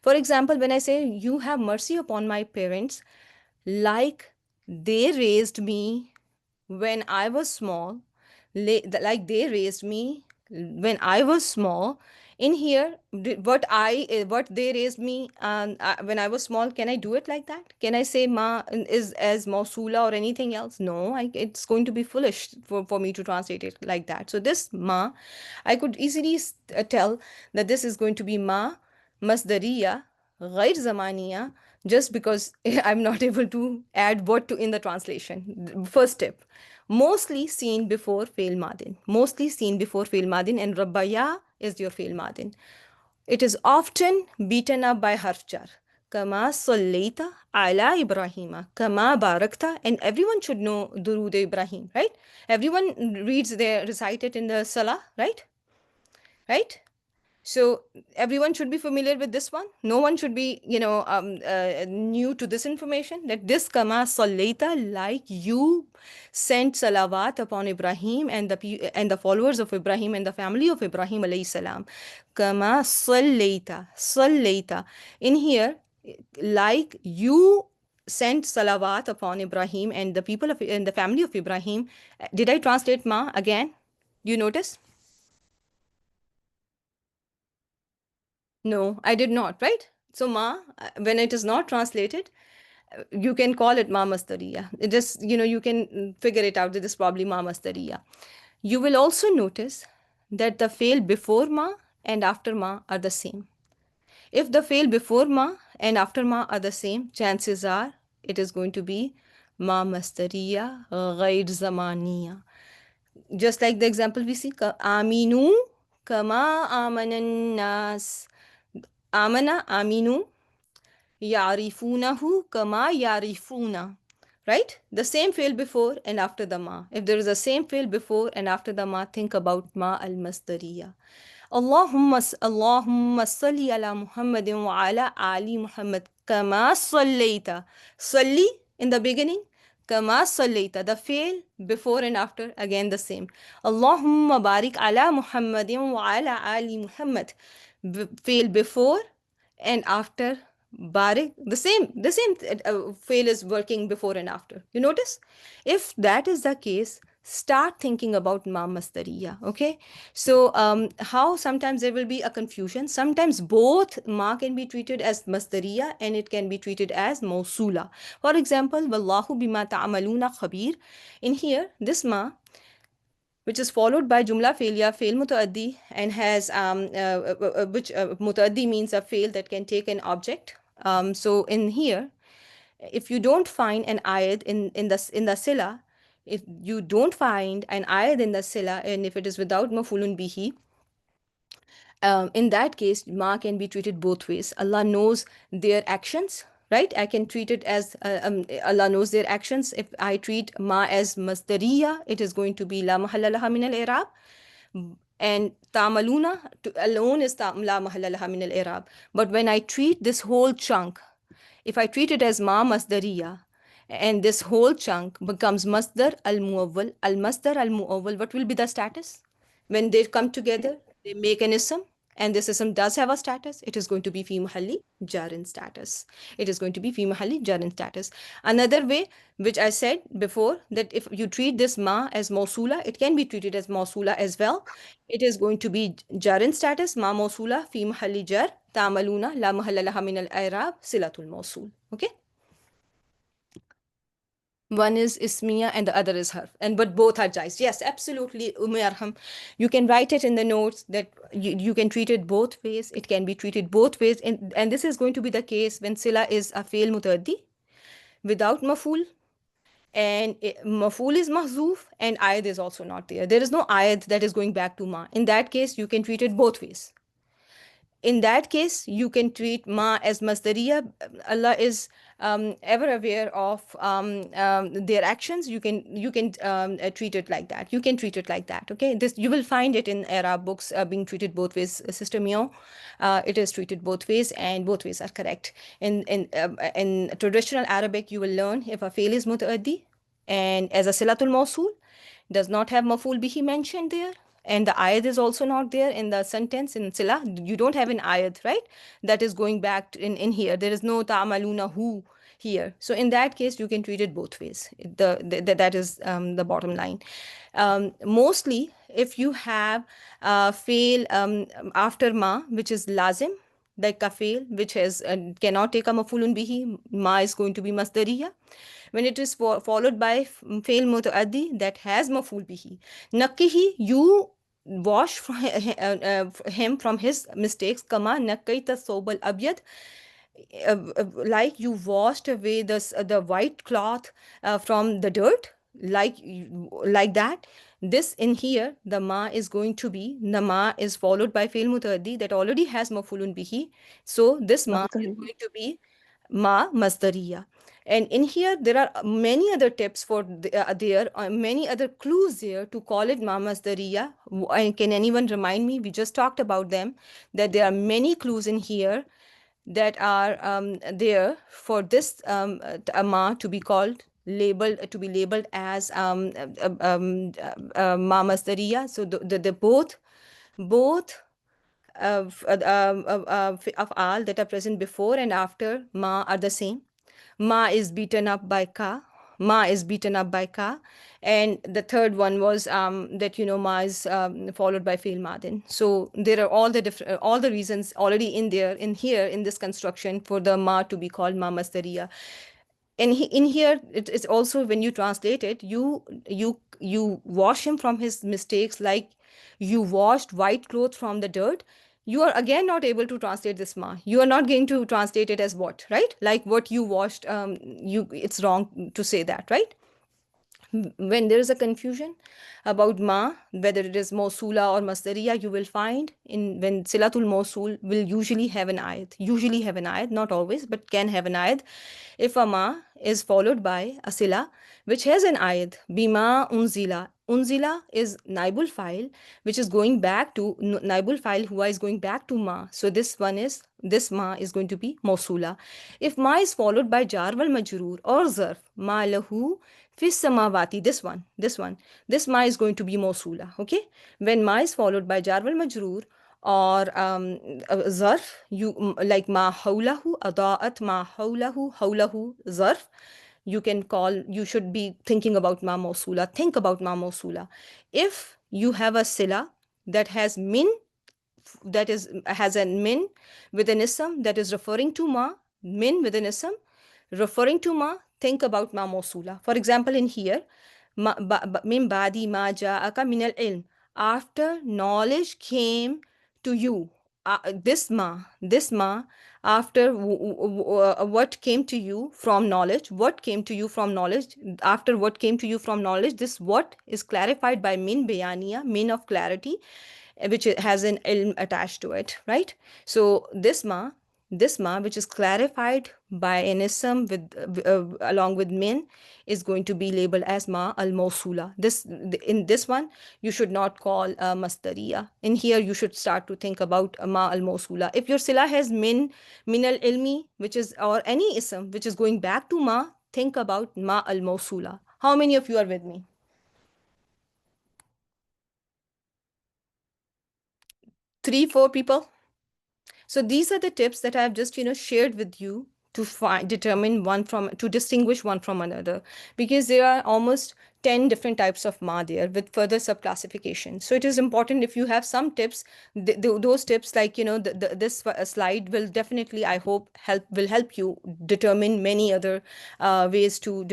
For example, when I say, you have mercy upon my parents, like they raised me when I was small, like they raised me when I was small. In here, what they raised me when I was small, can I do it like that? Can I say ma is as mausula or anything else? No, it's going to be foolish for me to translate it like that. So this ma, I could easily tell that this is going to be ma masdariya ghair zamaniya, just because I'm not able to add what to in the translation. First tip, mostly seen before fail madin. Mostly seen before fail madin, and rabbaya is your fail madin. It is often beaten up by harf jar. Kama sallaita ala Ibrahima, kama barakta, and everyone should know Durood Ibrahim, right? Everyone recite it in the salah, right? Right? So everyone should be familiar with this one. No one should be, new to this information, that this kama sallaita, like you sent salawat upon Ibrahim and the followers of Ibrahim and the family of Ibrahim alayhi salam. Kama sallaita. In here, like you sent salawat upon Ibrahim and the people of and the family of Ibrahim. Did I translate ma again? Do you notice? No, I did not, right? So ma, when it is not translated, you can call it ma mastariya. It just, you can figure it out that this is probably ma mastariya. You will also notice that the fail before ma and after ma are the same. If the fail before ma and after ma are the same, chances are it is going to be ma mastariya ghair zamaniya. Just like the example we see, aminu kama amanan nas. Amana, aminu, yarifunahu, kama yarifuna. Right? The same fail before and after the ma. If there is a same fail before and after the ma, think about ma al-masdariya. Allahumma salli ala Muhammadin wa ala ali Muhammad. Kama sallaita. Salli in the beginning. Kama sallaita. The fail before and after, again the same. Allahumma barik ala Muhammadin wa ala ali Muhammad. fail before and after barik, the same fail is working before and after. You notice? If that is the case, start thinking about ma mastariya. Okay, so how sometimes there will be a confusion. Sometimes both ma can be treated as mastariya and it can be treated as mausula. For example, wallahu bima ta'amaluna khabir. In here, this ma, which is followed by jumla failure, fail mutaaddi, and has which mutaaddi means a fail that can take an object. So in here, if you don't find an ayat in the sila, if you don't find an ayat in the sila, and if it is without mafulun bihi, in that case, ma can be treated both ways. Allah knows their actions, right? I can treat it as Allah knows their actions. If I treat ma as masdariya, it is going to be la mahalla laha min al-i'rab, and ta'maluna alone is la mahalla laha min al-i'rab. But when I treat this whole chunk, if I treat it as ma masdariya, and this whole chunk becomes masdar al-muawwal, al-masdar al-muawwal, what will be the status? When they come together, they make an ism, and this ism does have a status. It is going to be fi mahalli jarin status. It is going to be fi mahalli jarin status. Another way, which I said before, that if you treat this ma as mausula, it can be treated as mausula as well. It is going to be jarin status, ma mausula fi mahalli jar, ta'maluna la mahalla laha min al-i'rab, silatul mausul. Okay? One is ismiya and the other is harf, and but both are jais. Yes, absolutely, Arham. You can write it in the notes that you can treat it both ways. It can be treated both ways, and this is going to be the case when sila is a fail mutaddi without maful, and maful is mahzuf, and ayat is also not there. There is no ayat that is going back to ma. In that case, you can treat it both ways. In that case, you can treat ma as masdariya. Allah is ever aware of their actions. You can treat it like that. You can treat it like that. Okay, this you will find it in Arab books being treated both ways. Sister Mio, it is treated both ways, and both ways are correct. In traditional Arabic, you will learn if a fail is mutaaddi and as a silatul mawsul does not have maful bihi mentioned there, and the ayat is also not there in the sentence in sila. You don't have an ayat, right? That is going back in here. There is no ta'amaluna who here. So in that case, you can treat it both ways. That is the bottom line. Mostly, if you have fail after ma, which is lazim, like kafil, which has cannot take a mafulun bihi, ma is going to be masdariya. When it is followed by fail mutaaddi that has maful bihi, nakihi, you wash him from his mistakes. Kama nakaita sobal abyad, like you washed away the white cloth from the dirt, like that. This in here, the ma is going to be, the ma is followed by fail mutaaddi that already has mafulun bihi. So this ma is مصدرية. going to be ma masdariya. And in here, there are many other tips for there are many other clues there to call it ma masdariya. And can anyone remind me? We just talked about them, that there are many clues in here that are there for this ma to be called labeled as ma masdariya. So the both of all that are present before and after ma are the same. Ma is beaten up by ka. Ma is beaten up by ka. And the third one was that ma is followed by fi'l madin. So there are all the reasons already in there in here in this construction for the ma to be called ma masdariya. And in here it's also when you translate it, you wash him from his mistakes like you washed white cloth from the dirt. You are again not able to translate this ma. You are not going to translate it as what, right? Like what you washed. You It's wrong to say that, right? When there is a confusion about ma, whether it is Mosula or Masdariya, you will find in when Silatul Mosul will usually have an ayat, not always, but can have an ayat. If a ma is followed by a sila which has an ayat, bima unzila. Unzila is naibul file, which is going back to naibul file who is going back to ma. So this ma is going to be Mosula. If ma is followed by jar wal majroor or zarf, ma lahu fi samawati, this ma is going to be Mosula. Okay, when ma is followed by jar wal majroor or zarf, like ma hawlahu, adaat ma hawlahu, hawlahu zarf. You can call, you should be thinking about ma mausula. Think about ma mausula. If you have a sila that has min, that is has an min with an ism that is referring to ma, min with an ism referring to ma, think about ma mausula. For example, in here, min badi ma ja'aka min al ilm, after knowledge came to you. This ma, after what came to you from knowledge, what came to you from knowledge, after what came to you from knowledge, this what is clarified by min bayaniya, min of clarity, which has an ilm attached to it, right? So this ma, which is clarified by an ism with along with min, is going to be labeled as ma al mawsula. In this one, you should not call masdariya. In here, you should start to think about ma al mawsula. If your sila has min al ilmi, which is, or any ism which is going back to ma, think about ma al mawsula. How many of you are with me? 3, 4 people. So these are the tips that I've just, shared with you to determine one from, to distinguish one from another, because there are almost 10 different types of ma there with further subclassification. So it is important, if you have some tips, those tips, like, this slide will definitely, I hope, will help you determine many other ways to,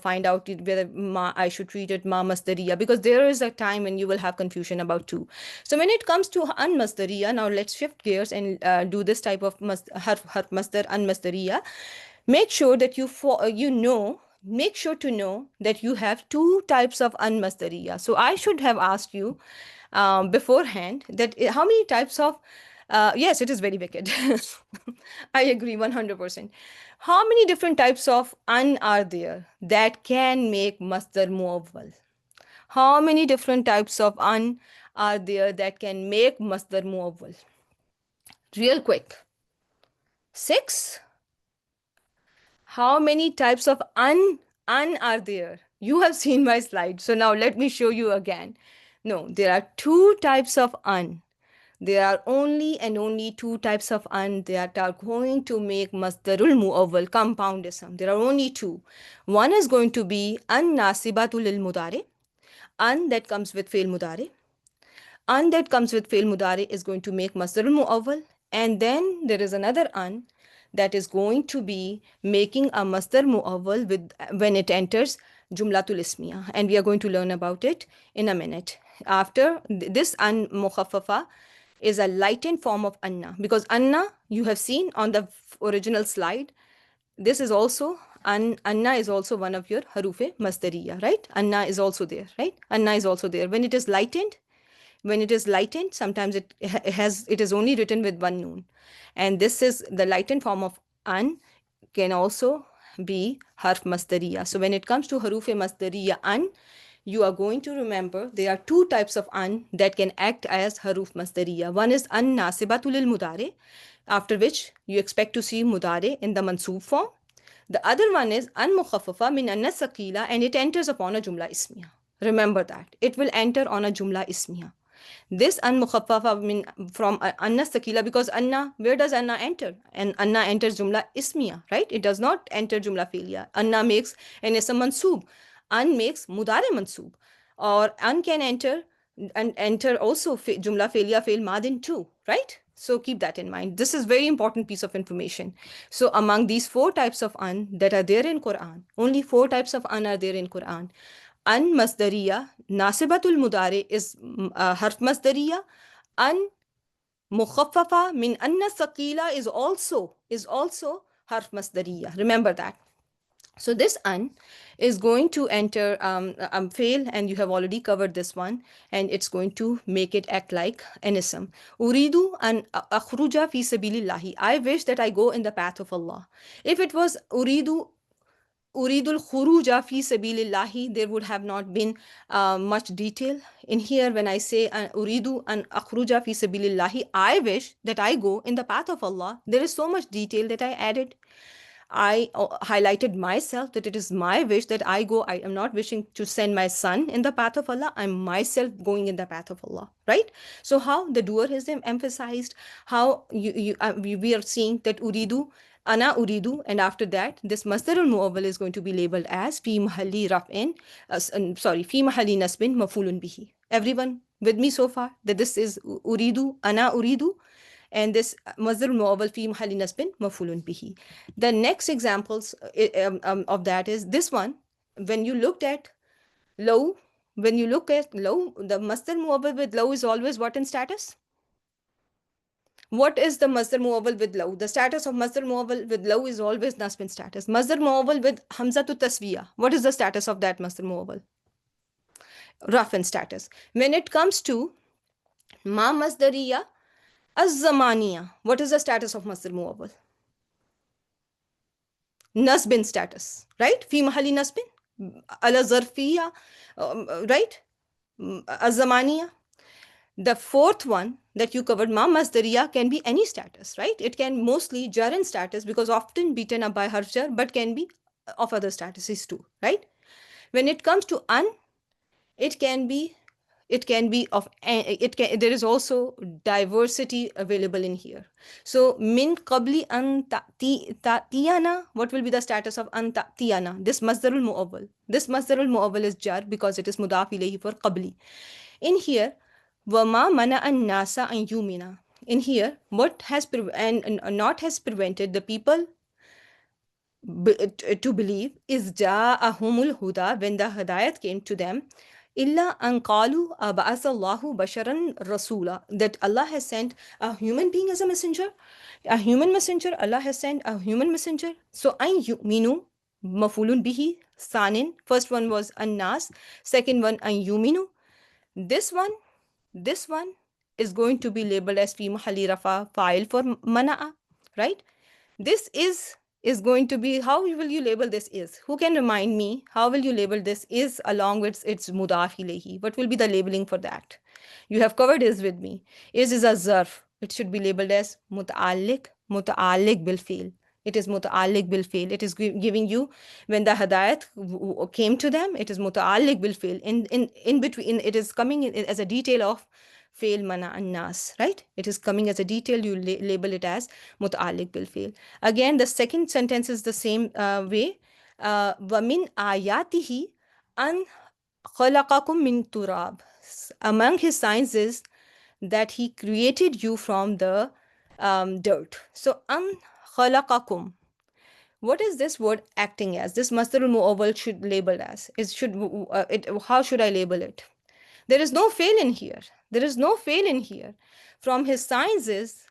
find out whether ma, I should treat it ma masdariya, because there is a time when you will have confusion about two. So when it comes to unmasdariya, now let's shift gears and do this type of harf masdar unmasdariya. Make sure that make sure to know that you have two types of unmasdariya. So I should have asked you beforehand that how many types of, yes, it is very wicked. I agree 100%. How many different types of un are there that can make masdar muawwal? How many different types of un are there that can make masdar muawwal? Real quick. 6? How many types of un are there? You have seen my slide. So now let me show you again. No, there are two types of un. There are only and only two types of un that are going to make masdarul muawwal, compound ism. There are only two. One is going to be an nasibatul lil mudari, an that comes with fail mudari. An that comes with fail mudari is going to make masdarul muawwal, and then there is another an that is going to be making a masdar muawwal with when it enters jumlatul ismiya, and we are going to learn about it in a minute. After this an mukhaffafa is a lightened form of anna, because anna you have seen on the original slide. This is also anna is also one of your harufe masdariya, right? Anna is also there, right? Anna is also there. When it is lightened, sometimes it is only written with one noon, and this is the lightened form of an, can also be harf masdariya. So when it comes to haruf masdariya an, you are going to remember there are two types of an that can act as haruf masdariya. One is an nasibatul lil mudare, after which you expect to see mudare in the mansoob form. The other one is an mukhaffafa min anna sakila, and it enters upon a jumla ismiya. Remember that it will enter on a jumla ismiya. This an mukhaffafa min from anna sakila, because anna, where does anna enter? And anna enters jumla ismiya, right? It does not enter jumla fi'liya. Anna makes an ism mansoob. An makes mudare mansoob. Or an can enter and enter also jumla fi'liya fi'l madin too, right? So keep that in mind. This is very important piece of information. So among these four types of an that are there in Quran, only four types of an are there in Quran. An masdariya, nasibatul mudare is harf masdariya. An mukhaffafa min anna saqila is also harf masdariya. Remember that. So this an is going to enter fail, and you have already covered this one, and it's going to make it act like an ism. Uridu an akhruja fi sabilillahi. I wish that I go in the path of Allah. If it was uridul khuruja fi sabilillahi, there would have not been much detail. In here, when I say uridu an akhruja fi sabilillahi, I wish that I go in the path of Allah, there is so much detail that I added. I highlighted myself that it is my wish that I am not wishing to send my son in the path of Allah. I'm myself going in the path of Allah, right? So how the doer is emphasized, how we are seeing that uridu, ana uridu, and after that, this masdar al-mu'awwal is going to be labeled as fi mahalli raf'in, fi mahalli nasbin mafulun bihi. Everyone with me so far that this is uridu, ana uridu, and this masdar mu'awwal fi mahalli nasbin mafulun bihi. The next examples of that is this one. When you looked at low, when you look at low, the masdar mu'awwal with low is always what in status? What is the masdar mu'awwal with low? The status of masdar mu'awwal with low is always nasbin status. Masdar mu'awwal with hamza to taswiya, what is the status of that masdar mu'awwal? Rafin status. When it comes to ma masdariya az-zamaniya, what is the status of masdar mu'awwal? Nasbin status, right? Fi mahali nasbin, ala zarfiya, right? Az-zamaniya. The fourth one that you covered, ma masdariya, can be any status, right? It can mostly jar in status because often beaten up by harf jar, but can be of other statuses too, right? When it comes to an, it can be of it can there is also diversity available in here. So min qabli an ta'tiyana, what will be the status of an ta'tiyana? This masdarul mu'awwal is jar because it is mudaf ilayhi for qabli. In here, wama mana an nasa an yumina, in here what has and not has prevented the people to believe is ja'ahumul huda, when the hidayat came to them, illa an qalu ba'asallahu basharan rasula, that Allah has sent a human being as a messenger, a human messenger. Allah has sent a human messenger. So an yu'minu mafulun bihi sanin, first one was an nas, second one an yuminu. This one is going to be labeled as fi mahalli rafa fa'il for mana'a, right? This is going to be, how will you label this is? Who can remind me? How will you label this is along with its mudaf ilayhi? What will be the labeling for that? You have covered is with me. Is a zarf. It should be labeled as muta'alliq bil fi'l. It is muta'alliq bil fi'l. It is giving you when the hadayat came to them. It is muta'alliq bil fi'l. In between, it is coming in as a detail of fail mana an nas, right? It is coming as a detail. You label it as muta'alliq bil fail. Again, the second sentence is the same way. Wa min ayatihi an khalaqakum min turab. Among his signs is that he created you from the dirt. So an khalaqakum. What is this word acting as? This masdarul mu'awwal should label as. How should I label it? There is no fail in here. There is no fail in here. From his signs is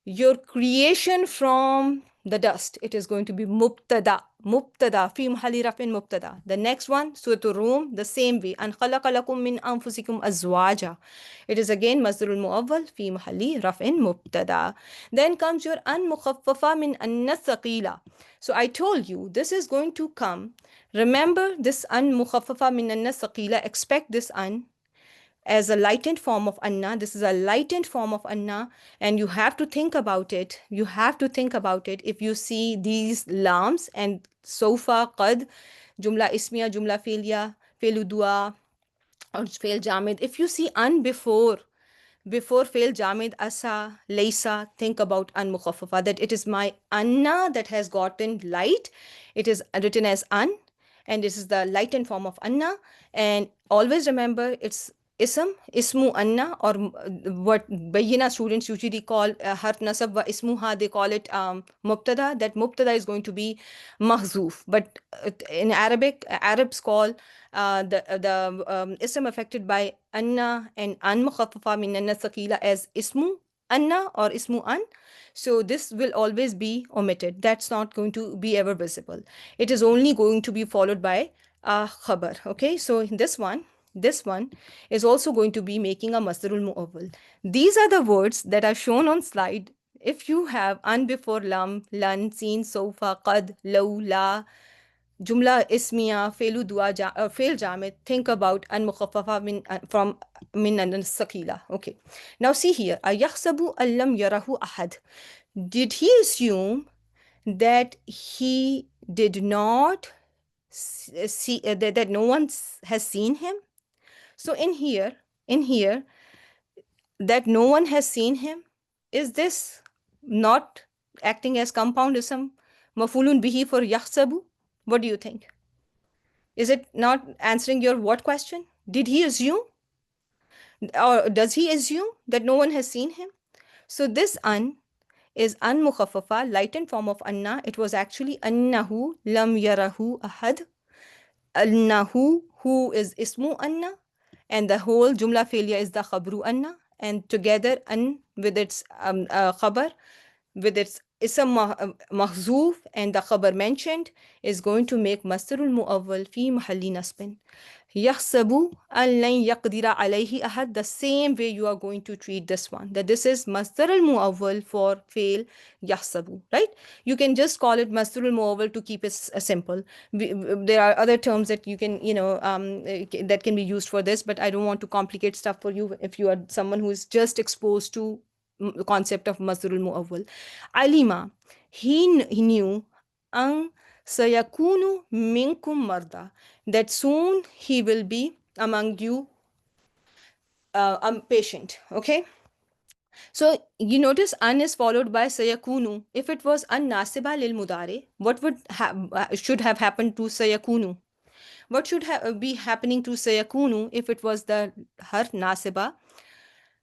your creation from the dust. It is going to be mubtada. Mubtada. Fi mahali rafin mubtada. The next one, Surah Rum, the same way. An khalaqa lakum min anfusikum azwaja. It is again masdarul mu'awwal fi mahali rafin mubtada. Then comes your an mukhaffafa min anna thaqila. So I told you this is going to come. Remember this an mukhaffafa min anna thaqila. Expect this an as a lightened form of anna. This is a lightened form of anna, and you have to think about it. You have to think about it. If you see these lams and sofa, qad, jumla ismiya, jumla fi'liya, fi'lu dua, or fi'l jamid, if you see an before fail jamid asa laysa, think about an mukhaffafa, that it is my anna that has gotten light. It is written as an, and this is the lightened form of anna. And always remember it's ismu anna, or what bayyina students usually call harf nasab wa ismuha, they call it mubtada. That mubtada is going to be mahzoof, but in Arabic, Arabs call the ism affected by anna and an mukhaffafa min anna thaqila as ismu anna or ismu an. So this will always be omitted. That's not going to be ever visible. It is only going to be followed by a khabar. Okay, so this one is also going to be making a masdarul mu'awwal. These are the words that are shown on slide. If you have an before lam, lan, seen, sofa, qad, law, la, jumla ismiya, failu dua, fail jamid, think about an mukhaffafa from min an sakila. Okay. Now see here. Ayakhsabu allam yarahu ahad. Did he assume that he did not see, that no one has seen him. So in here, that no one has seen him, is this not acting as compound ism mafulun bihi for yahsabu? What do you think? Is it not answering your what question? Did he assume, or does he assume that no one has seen him? So this an is an mukhaffafa, lightened form of anna. It was actually annahu lam yarahu ahad. Annahu, who is ismu anna, and the whole jumla failure is the khabru anna, and together an with its khabar, with its ism mahzuf and the khabar mentioned, is going to make masdarul muawwal fi mahalli nasbin. يحسب أن لن يقدر عليه أحد. The same way you are going to treat this one, that this is masdar al muawwal for fail يحسب, right? You can just call it masdar al muawwal to keep it simple. There are other terms that you can, that can be used for this, but I don't want to complicate stuff for you if you are someone who is just exposed to the concept of masdar al muawwal. Alima, he knew an sayakunu minkum marda, that soon he will be among you patient. Okay, so you notice an is followed by sayakunu. If it was an nasiba lil mudare, what would should have happened to sayakunu? What should be happening to sayakunu if it was the har nasiba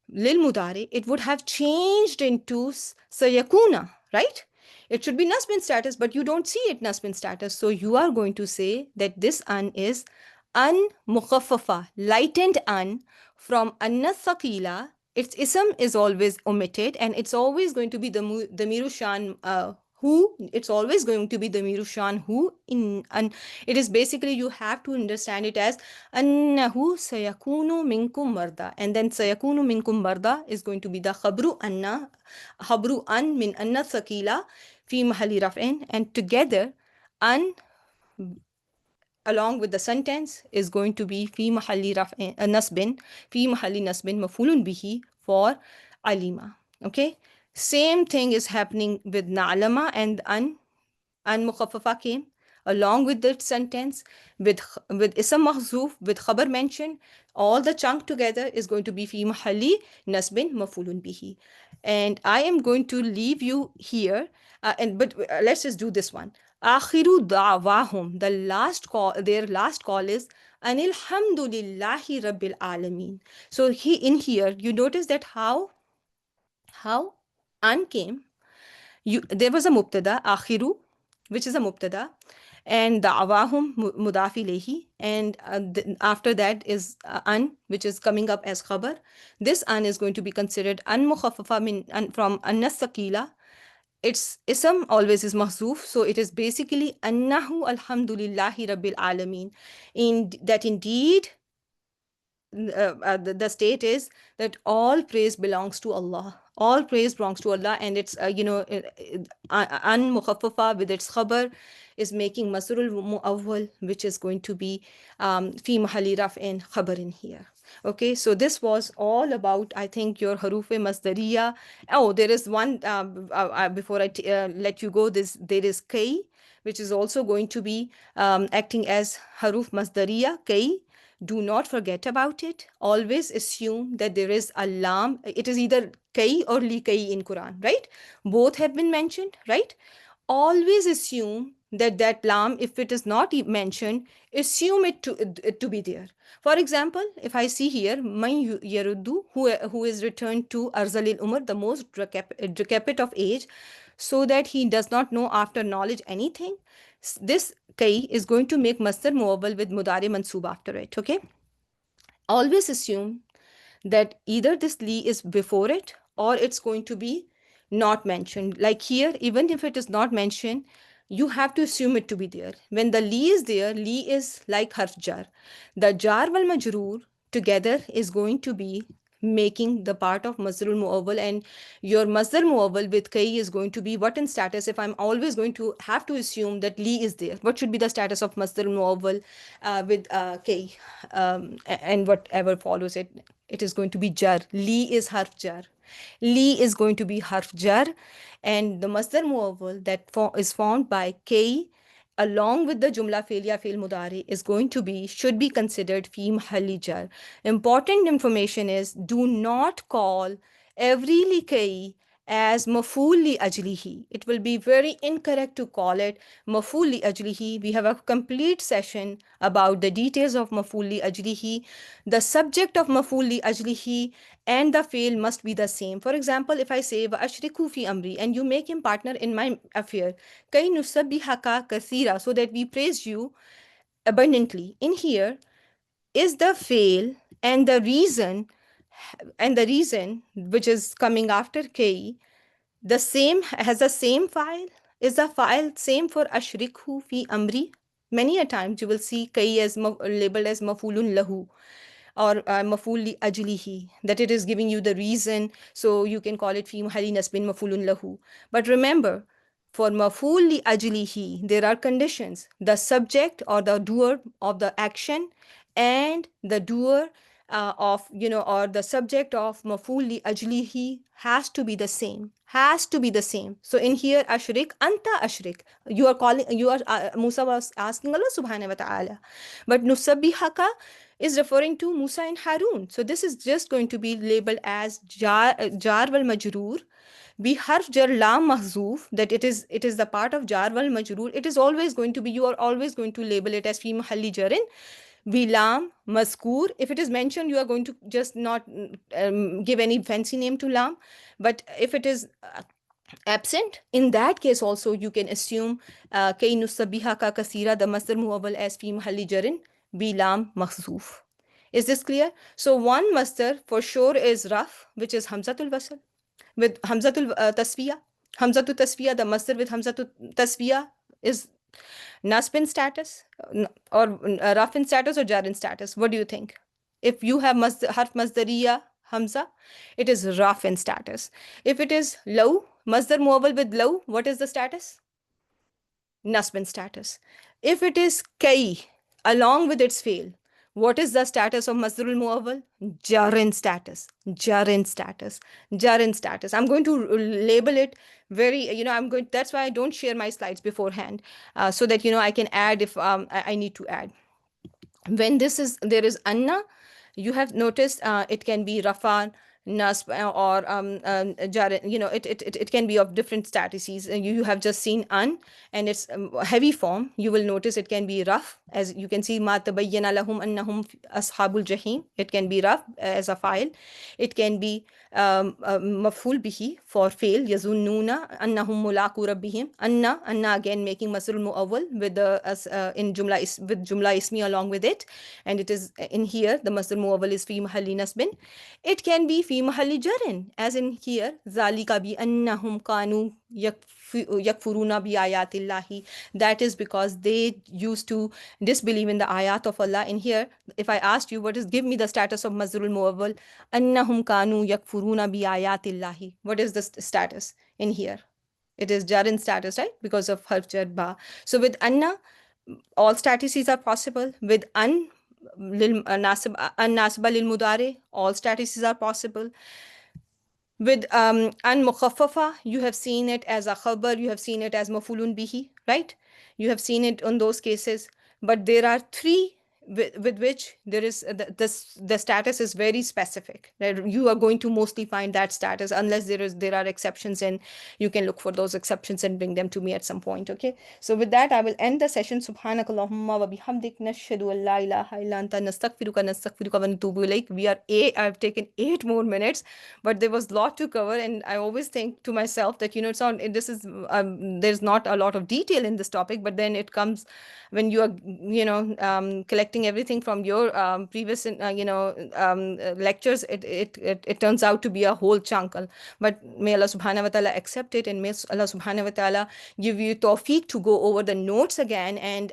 lil mudari? It would have changed into sayakuna, right? It should be nasbin status, but you don't see it nasbin status. So you are going to say that this an is an mukhaffafa, lightened an from anna thaqila. Its ism is always omitted, and it's always going to be the mirushan who. It's always going to be the mirushan who in an. It is basically, you have to understand it as annahu sayakunu minkum marda, and then sayakunu minkum marda is going to be the khabru an min anna thaqila fi mahali raf'in, and together an along with the sentence is going to be fi mahalli nasbin, fi mahalli nasbin mafulun bihi for alima. Okay, same thing is happening with na'lama and an mukhaffafa came along with the sentence with ism mahzuf with khabar mentioned. All the chunk together is going to be fi mahalli nasbin mafulun bihi. And I am going to leave you here, and but let's just do this one. Akhiru da'wahum, the last call, their last call is anilhamdulillahi rabbil alameen. So in here you notice that how an came. There was a mubtada akhiru, which is a mubtada, and da'wahum mudaf ilayhi, and after that is an, which is coming up as khabar. This an is going to be considered an mukhaffafa from annas sakila. Its ism always is mahzuf, so it is basically annahu alhamdulillahi rabbil alameen. In that, indeed, the state is that all praise belongs to Allah. All praise belongs to Allah, and it's an mukhaffafa with its khabar is making masrul muawwal, which is going to be fi mahali raf'in khabar in here. Okay, so this was all about, I think, your haruf masdariya. Oh, there is one before I let you go. There is kay, which is also going to be acting as haruf masdariya. Kay, do not forget about it. Always assume that there is a lam. It is either kai or li kai in Quran, right? Both have been mentioned, right? Always assume that lam, if it is not mentioned, assume it to be there. For example, if I see here man yaruddu, who is returned to arzalil umar, the most decrepit of age, so that he does not know after knowledge anything, this kai is going to make masdar muawwal with mudari mansoob after it. Okay, always assume that either this li is before it or it's going to be not mentioned. Like here, even if it is not mentioned, you have to assume it to be there. When the li is there, li is like harf jar. The jar wal majroor together is going to be making the part of masdarul muawwal, and your masdar muawwal with kai is going to be what in status? If I'm always going to have to assume that li is there, what should be the status of masdar muawwal with kai, and whatever follows it, it is going to be jar. Li is harf jar. Li is going to be harf jar, and the masdar muawwal that is formed by K along with the jumla fi'liya fi'l mudari is going to be, should be considered fi mahalli jar. Important information is, do not call every likai as maful li ajlihi. It will be very incorrect to call it maful li ajlihi. We have a complete session about the details of maful li ajlihi. The subject of maful li ajlihi and the fail must be the same. For example, if I say ashriku fi amri and you make him partner in my affair, kay nusabbihaka kathira, so that we praise you abundantly. In here is the fail and the reason which is coming after K, the same, has the same file. Is the file same for ashrikhu fi amri? Many a times you will see Kai as labeled as mafulun lahu or maful li ajlihi, that it is giving you the reason, so you can call it fi mahalli nasbin mafulun lahu. But remember, for maful li ajlihi, there are conditions. The subject or the doer of the action and the doer or the subject of maful li ajlihi has to be the same. Has to be the same. So in here, ashrik, anta ashrik. Musa was asking Allah subhanahu wa ta'ala. But nusabbihaka is referring to Musa and Harun. So this is just going to be labeled as jar wal majroor be harf jar lam mahzoof, that it is the part of jar wal majroor. It is always going to be, you are always going to label it as fi mahalli jarin bi lam mazkur. If it is mentioned, you are going to just not give any fancy name to lam. But if it is absent, in that case also you can assume kay nusabiha ka kasira, the masdar muawwal as fi mahalli jarin bi lam mahzoof. Is this clear? So one masdar for sure is raf, which is hamzatul wasl with hamzatul tasfiya. Hamzatul tasfiya, the masdar with hamzatul tasfiya is nasb in status or raf in status or jar in status. What do you think? If you have harf masdariya hamza, it is raf in status. If it is law, masdar muawwal with law, what is the status? Nasb in status. If it is kai along with its fail, what is the status of masdarul muawwal? Jar in status. Jar in status. Jar in status. I'm going to label it very, that's why I don't share my slides beforehand, so that I can add if I need to add. When there is anna, you have noticed it can be rafa, nasb, or jar. It can be of different statuses. You have just seen an, and it's heavy form. You will notice it can be raf, as you can see ma tabayyana lahum annahum ashabul jahim. It can be raf as a file. It can be maf'ul bihi for fail, yazunnuna annahum mulaqu rabbihim. Anna again making masrul muawwal with the in jumla with jumla ismi along with it, and it is in here the masdar muawwal is fi mahalli nasbin. It can be fi mahalli jarin, as in here zalika bi annahum kanu yakfuruna bi ayatillahi. That is because they used to disbelieve in the ayat of Allah. In here, if I asked you give me the status of masdarul muawwal, annahum kanu yakfuruna bi ayatillahi, what is the status in here? It is jar in status, right? Because of harf jar ba. So with anna, all statuses are possible. With an nasiba lil mudare, all statuses are possible. With an mukhaffafa, you have seen it as a khabar, you have seen it as mafulun bihi, right? You have seen it on those cases. But there are three with which there is the status is very specific. Right? You are going to mostly find that status unless there are exceptions, and you can look for those exceptions and bring them to me at some point. Okay. So with that, I will end the session. Subhanakallahumma wa bihamdik nashhadu an la ilaha illa anta nastaghfiruka wa natubu ilaik. I've taken 8 more minutes, but there was a lot to cover, and I always think to myself that there's not a lot of detail in this topic, but then it comes when you are collecting everything from your previous lectures. It turns out to be a whole chunk. But may Allah subhanahu wa ta'ala accept it, and may Allah subhanahu wa ta'ala give you tawfiq to go over the notes again and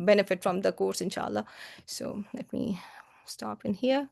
benefit from the course, inshallah. So let me stop in here.